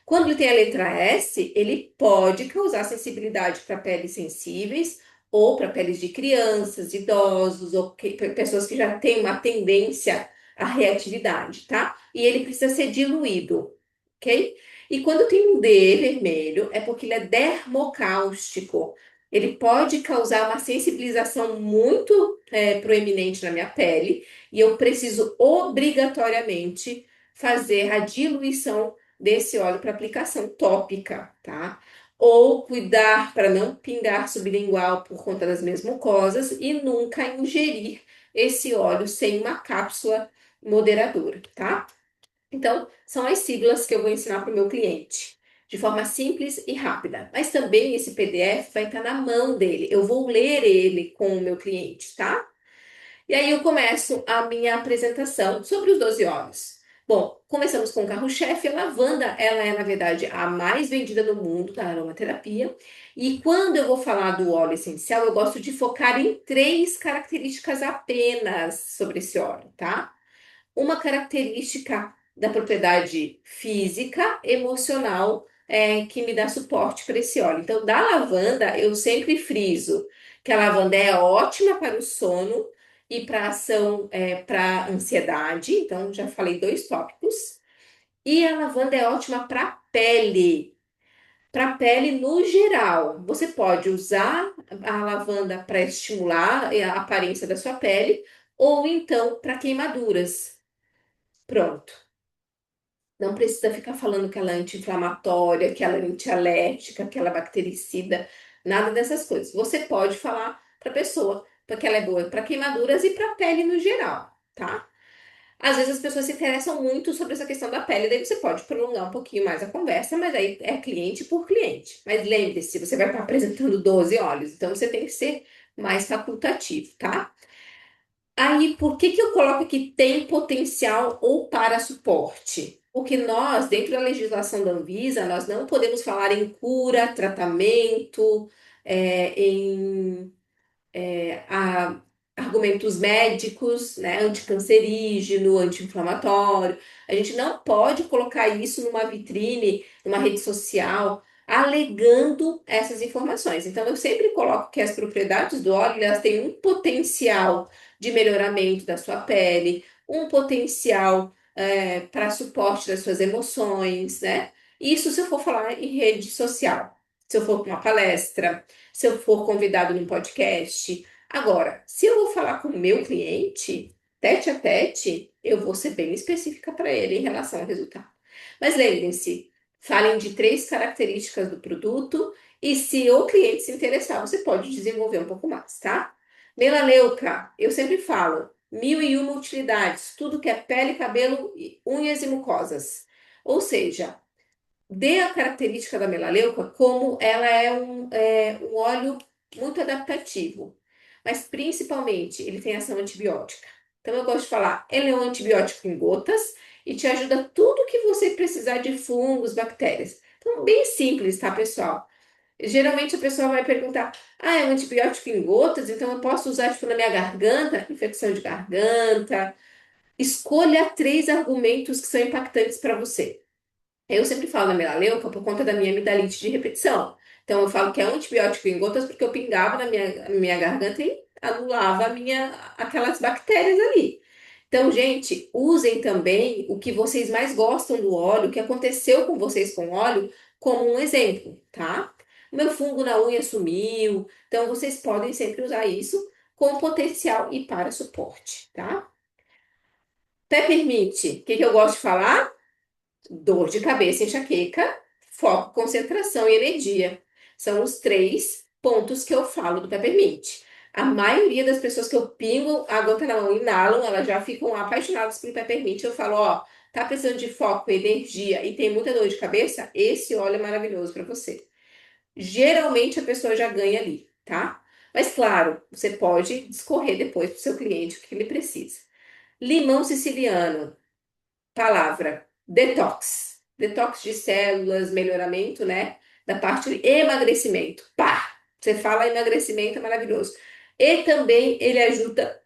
Quando ele tem a letra S, ele pode causar sensibilidade para peles sensíveis ou para peles de crianças, idosos ou pessoas que já têm uma tendência à reatividade, tá? E ele precisa ser diluído, ok? E quando tem um D vermelho, é porque ele é dermocáustico. Ele pode causar uma sensibilização muito proeminente na minha pele e eu preciso obrigatoriamente fazer a diluição desse óleo para aplicação tópica, tá? Ou cuidar para não pingar sublingual por conta das minhas mucosas e nunca ingerir esse óleo sem uma cápsula moderadora, tá? Então, são as siglas que eu vou ensinar para o meu cliente, de forma simples e rápida. Mas também esse PDF vai estar na mão dele. Eu vou ler ele com o meu cliente, tá? E aí eu começo a minha apresentação sobre os 12 óleos. Bom, começamos com o carro-chefe. A lavanda, ela é, na verdade, a mais vendida no mundo da aromaterapia. E quando eu vou falar do óleo essencial, eu gosto de focar em três características apenas sobre esse óleo, tá? Uma característica da propriedade física, emocional, que me dá suporte para esse óleo. Então, da lavanda, eu sempre friso que a lavanda é ótima para o sono e para ação, para ansiedade. Então, já falei dois tópicos. E a lavanda é ótima para pele. Para pele no geral, você pode usar a lavanda para estimular a aparência da sua pele, ou então para queimaduras. Pronto. Não precisa ficar falando que ela é anti-inflamatória, que ela é antialérgica, que ela é bactericida, nada dessas coisas. Você pode falar para a pessoa, porque ela é boa para queimaduras e para pele no geral, tá? Às vezes as pessoas se interessam muito sobre essa questão da pele, daí você pode prolongar um pouquinho mais a conversa, mas aí é cliente por cliente. Mas lembre-se, você vai estar apresentando 12 óleos, então você tem que ser mais facultativo, tá? Aí, por que que eu coloco que tem potencial ou para suporte? Porque nós, dentro da legislação da Anvisa, nós não podemos falar em cura, tratamento, em a argumentos médicos, né, anticancerígeno, anti-inflamatório. A gente não pode colocar isso numa vitrine, numa rede social, alegando essas informações. Então, eu sempre coloco que as propriedades do óleo, elas têm um potencial de melhoramento da sua pele, um potencial para suporte das suas emoções, né? Isso se eu for falar em rede social, se eu for para uma palestra, se eu for convidado num podcast. Agora, se eu vou falar com o meu cliente, tete a tete, eu vou ser bem específica para ele em relação ao resultado. Mas lembrem-se, falem de três características do produto e se o cliente se interessar, você pode desenvolver um pouco mais, tá? Melaleuca, eu sempre falo, mil e uma utilidades, tudo que é pele, cabelo, unhas e mucosas. Ou seja, dê a característica da melaleuca como ela é um óleo muito adaptativo, mas principalmente ele tem ação antibiótica. Então eu gosto de falar, ele é um antibiótico em gotas e te ajuda tudo que você precisar de fungos, bactérias. Então, bem simples, tá, pessoal? Geralmente a pessoa vai perguntar: ah, é um antibiótico em gotas, então eu posso usar tipo, na minha garganta, infecção de garganta. Escolha três argumentos que são impactantes para você. Eu sempre falo da melaleuca por conta da minha amidalite de repetição. Então, eu falo que é um antibiótico em gotas porque eu pingava na minha garganta e anulava aquelas bactérias ali. Então, gente, usem também o que vocês mais gostam do óleo, o que aconteceu com vocês com óleo, como um exemplo, tá? O meu fungo na unha sumiu. Então, vocês podem sempre usar isso com potencial e para suporte, tá? Peppermint, o que que eu gosto de falar? Dor de cabeça, enxaqueca, foco, concentração e energia. São os três pontos que eu falo do peppermint. A maioria das pessoas que eu pingo a gota na mão e inalam, elas já ficam apaixonadas pelo peppermint. Eu falo, ó, Tá precisando de foco, energia e tem muita dor de cabeça? Esse óleo é maravilhoso para você. Geralmente a pessoa já ganha ali, tá? Mas claro, você pode discorrer depois para o seu cliente o que ele precisa. Limão siciliano, palavra detox. Detox de células, melhoramento, né? Da parte de emagrecimento. Pá! Você fala emagrecimento, é maravilhoso. E também ele ajuda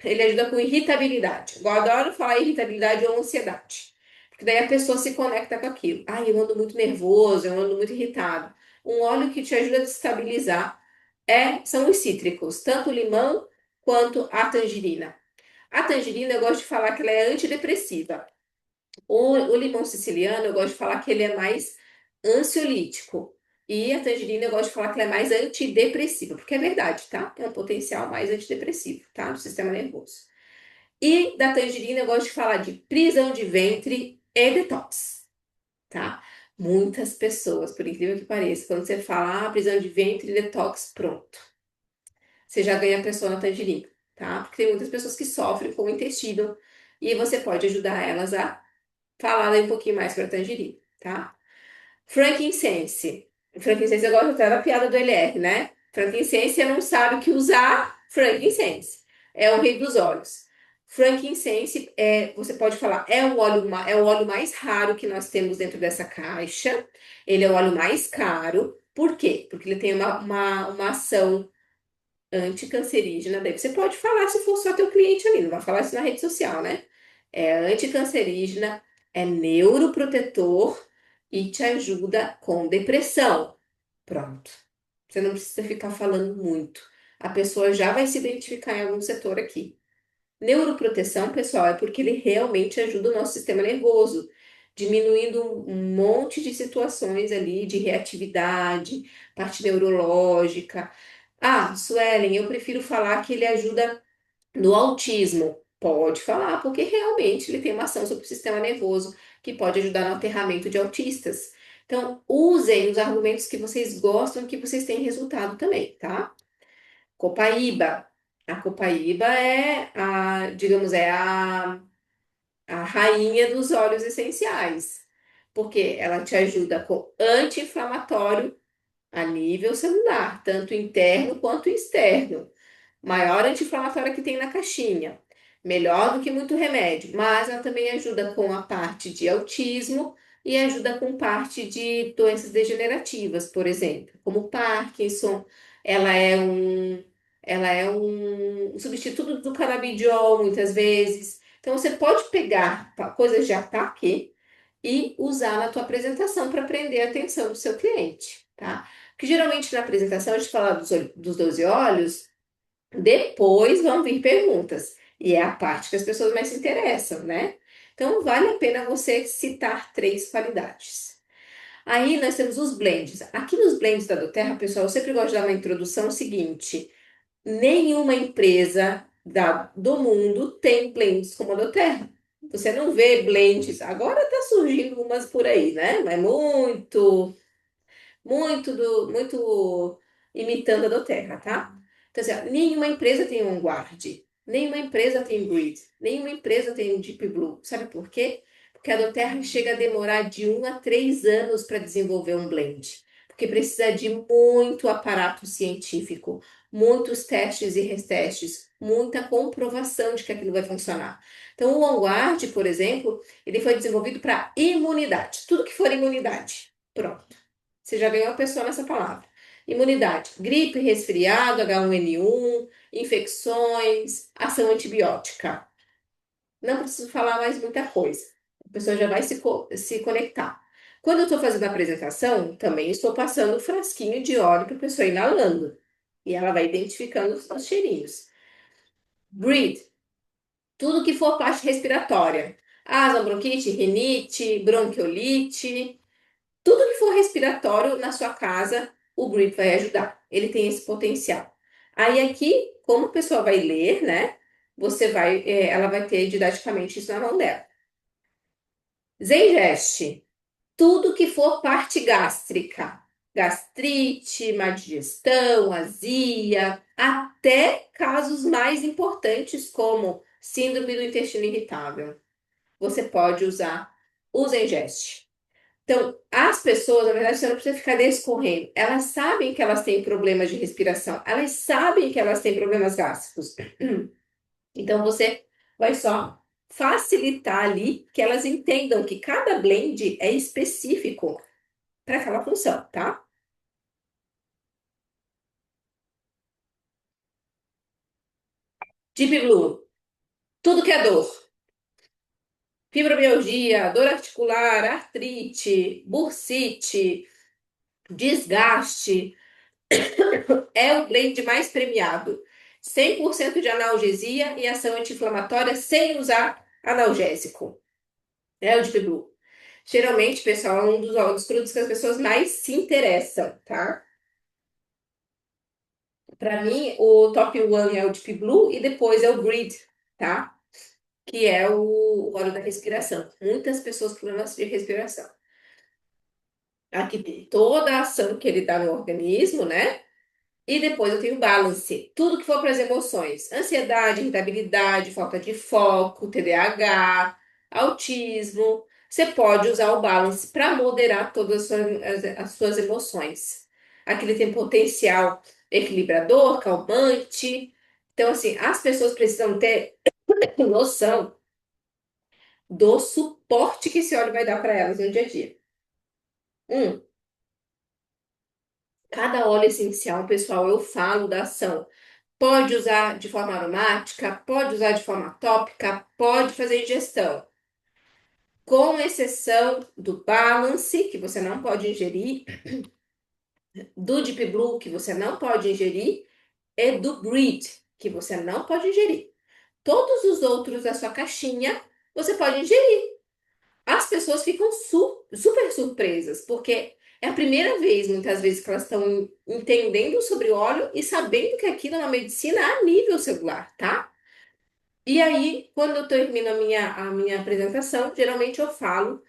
com irritabilidade. Eu adoro falar irritabilidade ou ansiedade. Porque daí a pessoa se conecta com aquilo. Ai, eu ando muito nervoso, eu ando muito irritado. Um óleo que te ajuda a estabilizar são os cítricos, tanto o limão quanto a tangerina. A tangerina, eu gosto de falar que ela é antidepressiva. O limão siciliano, eu gosto de falar que ele é mais ansiolítico. E a tangerina, eu gosto de falar que ela é mais antidepressiva, porque é verdade, tá? Tem um potencial mais antidepressivo, tá? No sistema nervoso. E da tangerina, eu gosto de falar de prisão de ventre e detox, tá? Muitas pessoas, por incrível que pareça, quando você fala, prisão de ventre e detox, pronto. Você já ganha a pessoa na tangerina, tá? Porque tem muitas pessoas que sofrem com o intestino e você pode ajudar elas a falar aí um pouquinho mais para tangerina, tá? Frankincense. Frankincense, eu gosto até da piada do LR, né? Frankincense não sabe o que usar. Frankincense é o rei dos óleos. Frankincense, você pode falar, é o óleo mais raro que nós temos dentro dessa caixa. Ele é o óleo mais caro. Por quê? Porque ele tem uma ação anticancerígena. Daí você pode falar se for só teu cliente ali, não vai falar isso na rede social, né? É anticancerígena, é neuroprotetor e te ajuda com depressão. Pronto. Você não precisa ficar falando muito. A pessoa já vai se identificar em algum setor aqui. Neuroproteção, pessoal, é porque ele realmente ajuda o nosso sistema nervoso, diminuindo um monte de situações ali de reatividade, parte neurológica. Ah, Suelen, eu prefiro falar que ele ajuda no autismo. Pode falar, porque realmente ele tem uma ação sobre o sistema nervoso que pode ajudar no aterramento de autistas. Então, usem os argumentos que vocês gostam, que vocês têm resultado também, tá? Copaíba. A copaíba digamos, a rainha dos óleos essenciais, porque ela te ajuda com anti-inflamatório a nível celular, tanto interno quanto externo. Maior anti-inflamatória que tem na caixinha. Melhor do que muito remédio, mas ela também ajuda com a parte de autismo e ajuda com parte de doenças degenerativas, por exemplo, como Parkinson. Ela é um, ela é um substituto do canabidiol, muitas vezes. Então, você pode pegar coisas de ataque e usar na tua apresentação para prender a atenção do seu cliente, tá? Porque geralmente na apresentação a gente fala dos 12 olhos, depois vão vir perguntas. E é a parte que as pessoas mais se interessam, né? Então vale a pena você citar três qualidades. Aí nós temos os blends. Aqui nos blends da doTERRA, pessoal, eu sempre gosto de dar uma introdução seguinte. Nenhuma empresa do mundo tem blends como a doTERRA. Você não vê blends. Agora tá surgindo umas por aí, né? Mas muito imitando a doTERRA, tá? Então, assim, ó, nenhuma empresa tem um Guard, nenhuma empresa tem Grid, nenhuma empresa tem um Deep Blue. Sabe por quê? Porque a doTERRA chega a demorar de 1 a 3 anos para desenvolver um blend. Porque precisa de muito aparato científico, muitos testes e retestes, muita comprovação de que aquilo vai funcionar. Então, o OnGuard, por exemplo, ele foi desenvolvido para imunidade. Tudo que for imunidade. Pronto. Você já ganhou a pessoa nessa palavra. Imunidade: gripe, resfriado, H1N1, infecções, ação antibiótica. Não preciso falar mais muita coisa. A pessoa já vai se conectar. Quando eu estou fazendo a apresentação, também estou passando o frasquinho de óleo para a pessoa inalando. E ela vai identificando os cheirinhos. Breathe: tudo que for parte respiratória. Asma, bronquite, rinite, bronquiolite. Tudo que for respiratório na sua casa, o Grip vai ajudar. Ele tem esse potencial. Aí aqui, como a pessoa vai ler, né? Ela vai ter didaticamente isso na mão dela. Zengeste, tudo que for parte gástrica, gastrite, má digestão, azia, até casos mais importantes como síndrome do intestino irritável. Você pode usar usa Ingeste. Então, as pessoas, na verdade, você não precisa ficar descorrendo. Elas sabem que elas têm problemas de respiração, elas sabem que elas têm problemas gástricos. Então, você vai só facilitar ali que elas entendam que cada blend é específico para aquela função, tá? Deep Blue, tudo que é dor. Fibromialgia, dor articular, artrite, bursite, desgaste, é o blend mais premiado. 100% de analgesia e ação anti-inflamatória sem usar analgésico. É o Deep Blue. Geralmente, pessoal, é dos produtos que as pessoas mais se interessam, tá? Para mim, o top one é o Deep Blue e depois é o Grid, tá? Que é o óleo da respiração. Muitas pessoas com problemas de respiração. Aqui tem toda a ação que ele dá no organismo, né? E depois eu tenho balance. Tudo que for para as emoções. Ansiedade, irritabilidade, falta de foco, TDAH, autismo. Você pode usar o balance para moderar todas as suas emoções. Aqui ele tem potencial equilibrador, calmante. Então, assim, as pessoas precisam ter noção do suporte que esse óleo vai dar para elas no dia a dia. Um, cada óleo essencial, pessoal, eu falo da ação. Pode usar de forma aromática, pode usar de forma tópica, pode fazer ingestão. Com exceção do balance, que você não pode ingerir, do Deep Blue, que você não pode ingerir, e do Breed, que você não pode ingerir. Todos os outros da sua caixinha, você pode ingerir. As pessoas ficam super surpresas, porque é a primeira vez, muitas vezes, que elas estão entendendo sobre óleo e sabendo que aquilo é uma medicina a nível celular, tá? E aí, quando eu termino a minha apresentação, geralmente eu falo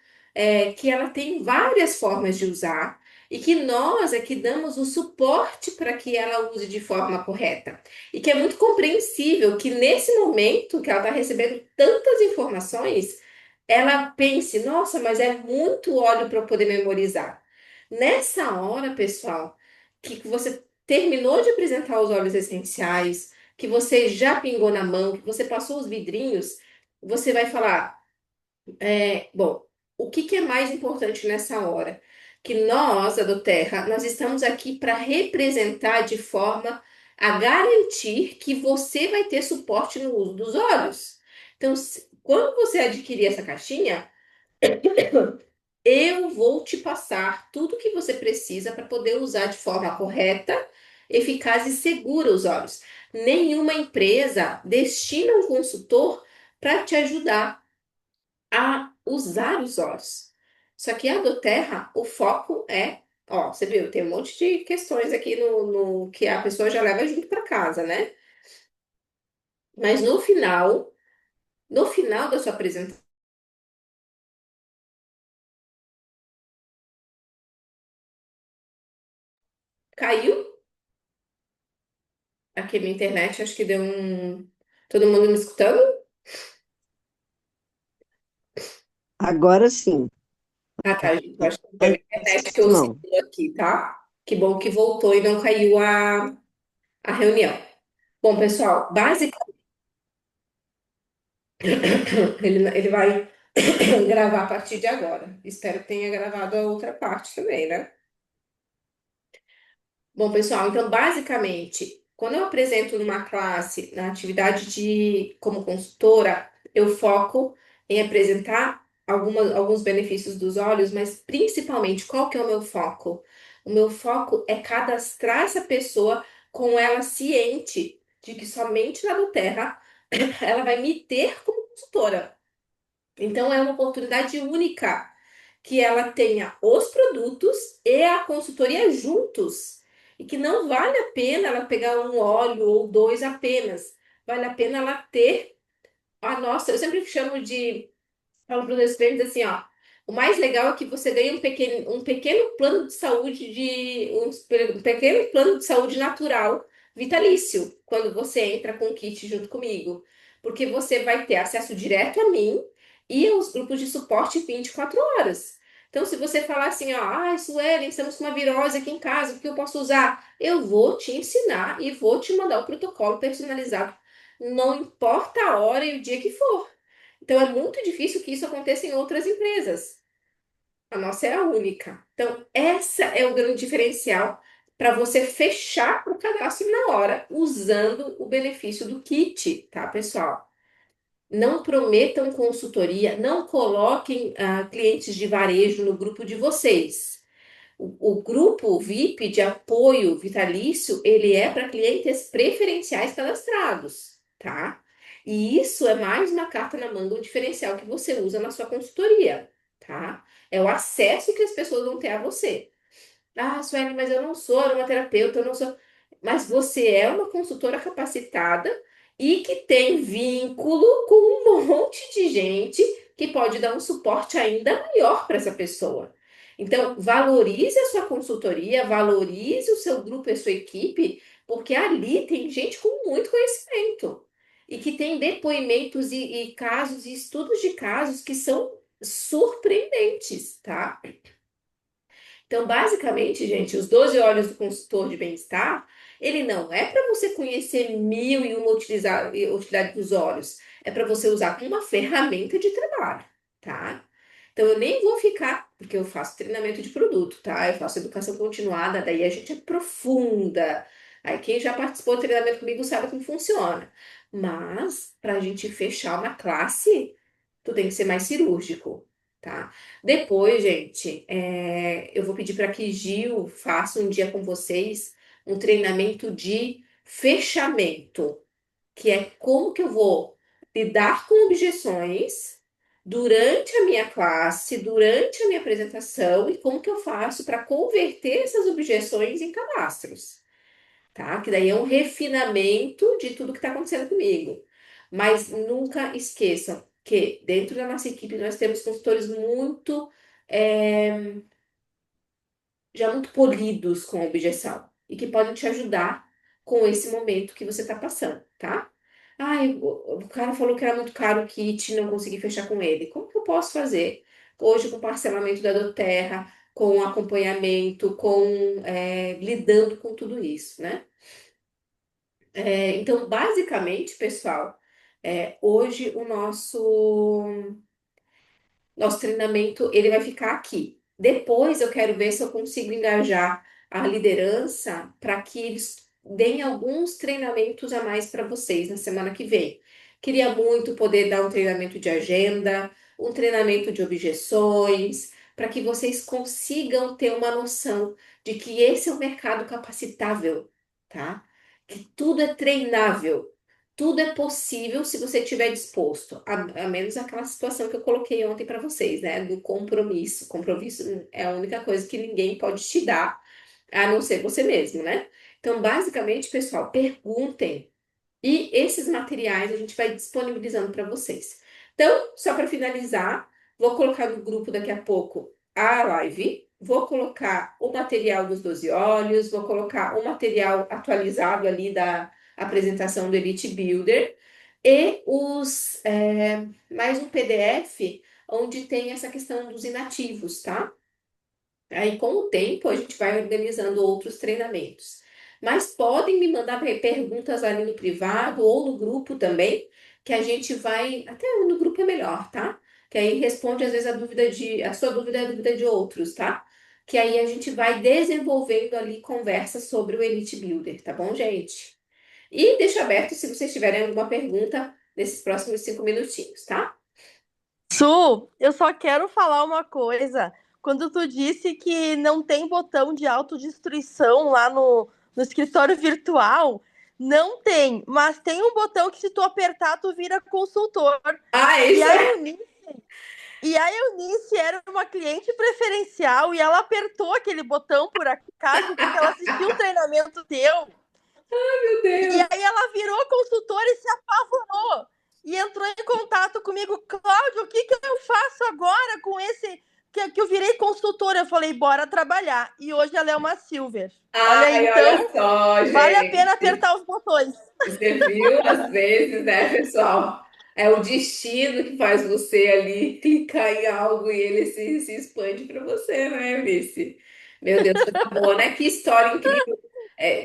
que ela tem várias formas de usar e que nós é que damos o suporte para que ela use de forma correta. E que é muito compreensível que nesse momento que ela está recebendo tantas informações, ela pense, nossa, mas é muito óleo para eu poder memorizar. Nessa hora, pessoal, que você terminou de apresentar os óleos essenciais, que você já pingou na mão, que você passou os vidrinhos, você vai falar, bom, o que que é mais importante nessa hora? Que nós, a do Terra, nós estamos aqui para representar de forma a garantir que você vai ter suporte no uso dos olhos. Então, quando você adquirir essa caixinha, eu vou te passar tudo que você precisa para poder usar de forma correta, eficaz e segura os olhos. Nenhuma empresa destina um consultor para te ajudar a usar os olhos. Só que a do Terra, o foco é, ó, você viu, tem um monte de questões aqui no que a pessoa já leva junto para casa, né? Mas no final da sua apresentação, caiu aqui minha internet, acho que deu um. Todo mundo me escutando? Agora sim, Ah, tá, gente. Eu acho que foi a não minha internet que não. oscilou aqui, tá? Que bom que voltou e não caiu a reunião. Bom, pessoal, basicamente, ele vai gravar a partir de agora. Espero que tenha gravado a outra parte também, né? Bom, pessoal, então basicamente, quando eu apresento numa classe, na atividade de como consultora, eu foco em apresentar alguns benefícios dos olhos, mas principalmente, qual que é o meu foco? O meu foco é cadastrar essa pessoa com ela ciente de que somente na Terra ela vai me ter como consultora. Então, é uma oportunidade única que ela tenha os produtos e a consultoria juntos. E que não vale a pena ela pegar um óleo ou dois apenas. Vale a pena ela ter a nossa. Eu sempre chamo de. Falo para os meus clientes assim, ó. O mais legal é que você ganha um pequeno plano de saúde um pequeno plano de saúde natural, vitalício, quando você entra com o kit junto comigo. Porque você vai ter acesso direto a mim e os grupos de suporte 24 horas. Então, se você falar assim, ó, Suelen, estamos com uma virose aqui em casa, o que eu posso usar? Eu vou te ensinar e vou te mandar o protocolo personalizado, não importa a hora e o dia que for. Então, é muito difícil que isso aconteça em outras empresas. A nossa é a única. Então, essa é o grande diferencial para você fechar o cadastro na hora, usando o benefício do kit, tá, pessoal? Não prometam consultoria, não coloquem clientes de varejo no grupo de vocês. O grupo VIP de apoio vitalício, ele é para clientes preferenciais cadastrados, tá? E isso é mais uma carta na manga, um diferencial que você usa na sua consultoria, tá? É o acesso que as pessoas vão ter a você. Sueli, mas eu não sou aromaterapeuta, eu não sou. Mas você é uma consultora capacitada e que tem vínculo com um monte de gente que pode dar um suporte ainda maior para essa pessoa. Então, valorize a sua consultoria, valorize o seu grupo e a sua equipe, porque ali tem gente com muito conhecimento e que tem depoimentos e casos e estudos de casos que são surpreendentes, tá? Então, basicamente, gente, os 12 olhos do consultor de bem-estar, ele não é para você conhecer mil e uma utilidade dos olhos, é para você usar como uma ferramenta de trabalho, tá? Então, eu nem vou ficar, porque eu faço treinamento de produto, tá? Eu faço educação continuada, daí a gente aprofunda. Aí, quem já participou do treinamento comigo sabe como funciona. Mas, para a gente fechar uma classe, tu tem que ser mais cirúrgico, tá? Depois, gente, eu vou pedir para que Gil faça um dia com vocês um treinamento de fechamento, que é como que eu vou lidar com objeções durante a minha classe, durante a minha apresentação e como que eu faço para converter essas objeções em cadastros, tá? Que daí é um refinamento de tudo que está acontecendo comigo. Mas nunca esqueçam que dentro da nossa equipe nós temos consultores muito, é, já muito polidos com a objeção e que podem te ajudar com esse momento que você está passando, tá? O cara falou que era muito caro o kit, não consegui fechar com ele. Como que eu posso fazer? Hoje, com parcelamento da Doterra, com acompanhamento, lidando com tudo isso, né? Então, basicamente, pessoal, hoje o nosso treinamento ele vai ficar aqui. Depois eu quero ver se eu consigo engajar a liderança para que eles deem alguns treinamentos a mais para vocês na semana que vem. Queria muito poder dar um treinamento de agenda, um treinamento de objeções, para que vocês consigam ter uma noção de que esse é um mercado capacitável, tá? Que tudo é treinável. Tudo é possível se você estiver disposto, a menos aquela situação que eu coloquei ontem para vocês, né? Do compromisso. Compromisso é a única coisa que ninguém pode te dar, a não ser você mesmo, né? Então, basicamente, pessoal, perguntem e esses materiais a gente vai disponibilizando para vocês. Então, só para finalizar, vou colocar no grupo daqui a pouco a live, vou colocar o material dos 12 olhos, vou colocar o material atualizado ali da apresentação do Elite Builder e mais um PDF onde tem essa questão dos inativos, tá? Aí, com o tempo, a gente vai organizando outros treinamentos. Mas podem me mandar perguntas ali no privado ou no grupo também, que a gente vai. Até no grupo é melhor, tá? Que aí responde às vezes a sua dúvida é a dúvida de outros, tá? Que aí a gente vai desenvolvendo ali conversa sobre o Elite Builder, tá bom, gente? E deixa aberto se vocês tiverem alguma pergunta nesses próximos 5 minutinhos, tá? Su, eu só quero falar uma coisa. Quando tu disse que não tem botão de autodestruição lá no escritório virtual, não tem, mas tem um botão que se tu apertar, tu vira consultor. E Isso a é. Eunice, e a Eunice era uma cliente preferencial e ela apertou aquele botão por acaso porque ela assistiu um treinamento teu. Meu E Deus! aí ela virou consultora e se apavorou. E entrou em contato comigo. Cláudio, o que eu faço agora com esse... Que eu virei consultora. Eu falei, bora trabalhar. E hoje ela é uma Silver. Olha aí, então, Olha só, vale a pena gente. apertar os botões. Você viu às vezes, né, pessoal? É o destino que faz você ali clicar em algo e ele se expande para você, né, Eunice? Meu Deus, coisa boa, né? Que história incrível.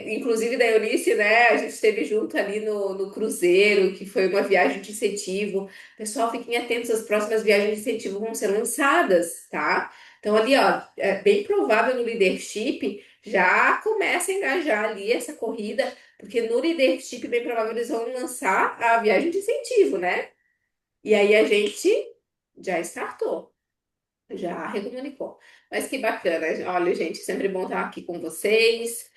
Inclusive da Eunice, né? A gente esteve junto ali no cruzeiro, que foi uma viagem de incentivo. Pessoal, fiquem atentos, as próximas viagens de incentivo vão ser lançadas, tá? Então, ali, ó, é bem provável no leadership já começa a engajar ali essa corrida, porque no leadership, bem provável, eles vão lançar a viagem de incentivo, né? E aí a gente já startou. Já recomunicou. Mas que bacana. Olha, gente, sempre bom estar aqui com vocês.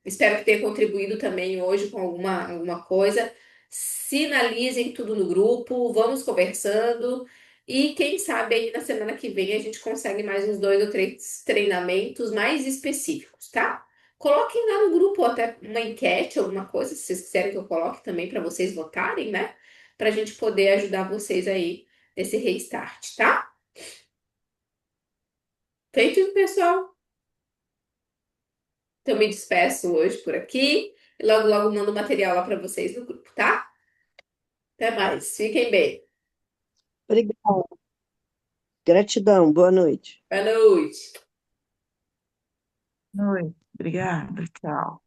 Espero que tenha contribuído também hoje com alguma coisa. Sinalizem tudo no grupo, vamos conversando. E quem sabe aí na semana que vem a gente consegue mais uns 2 ou 3 treinamentos mais específicos, tá? Coloquem lá no grupo até uma enquete, alguma coisa, se vocês quiserem que eu coloque também para vocês votarem, né? Para a gente poder ajudar vocês aí nesse restart, tá? Feito, pessoal. Então, me despeço hoje por aqui. E logo, logo mando material lá para vocês no grupo, tá? Até mais. Fiquem bem. Obrigada. Gratidão. Boa noite. Boa noite. Oi, obrigada, tchau.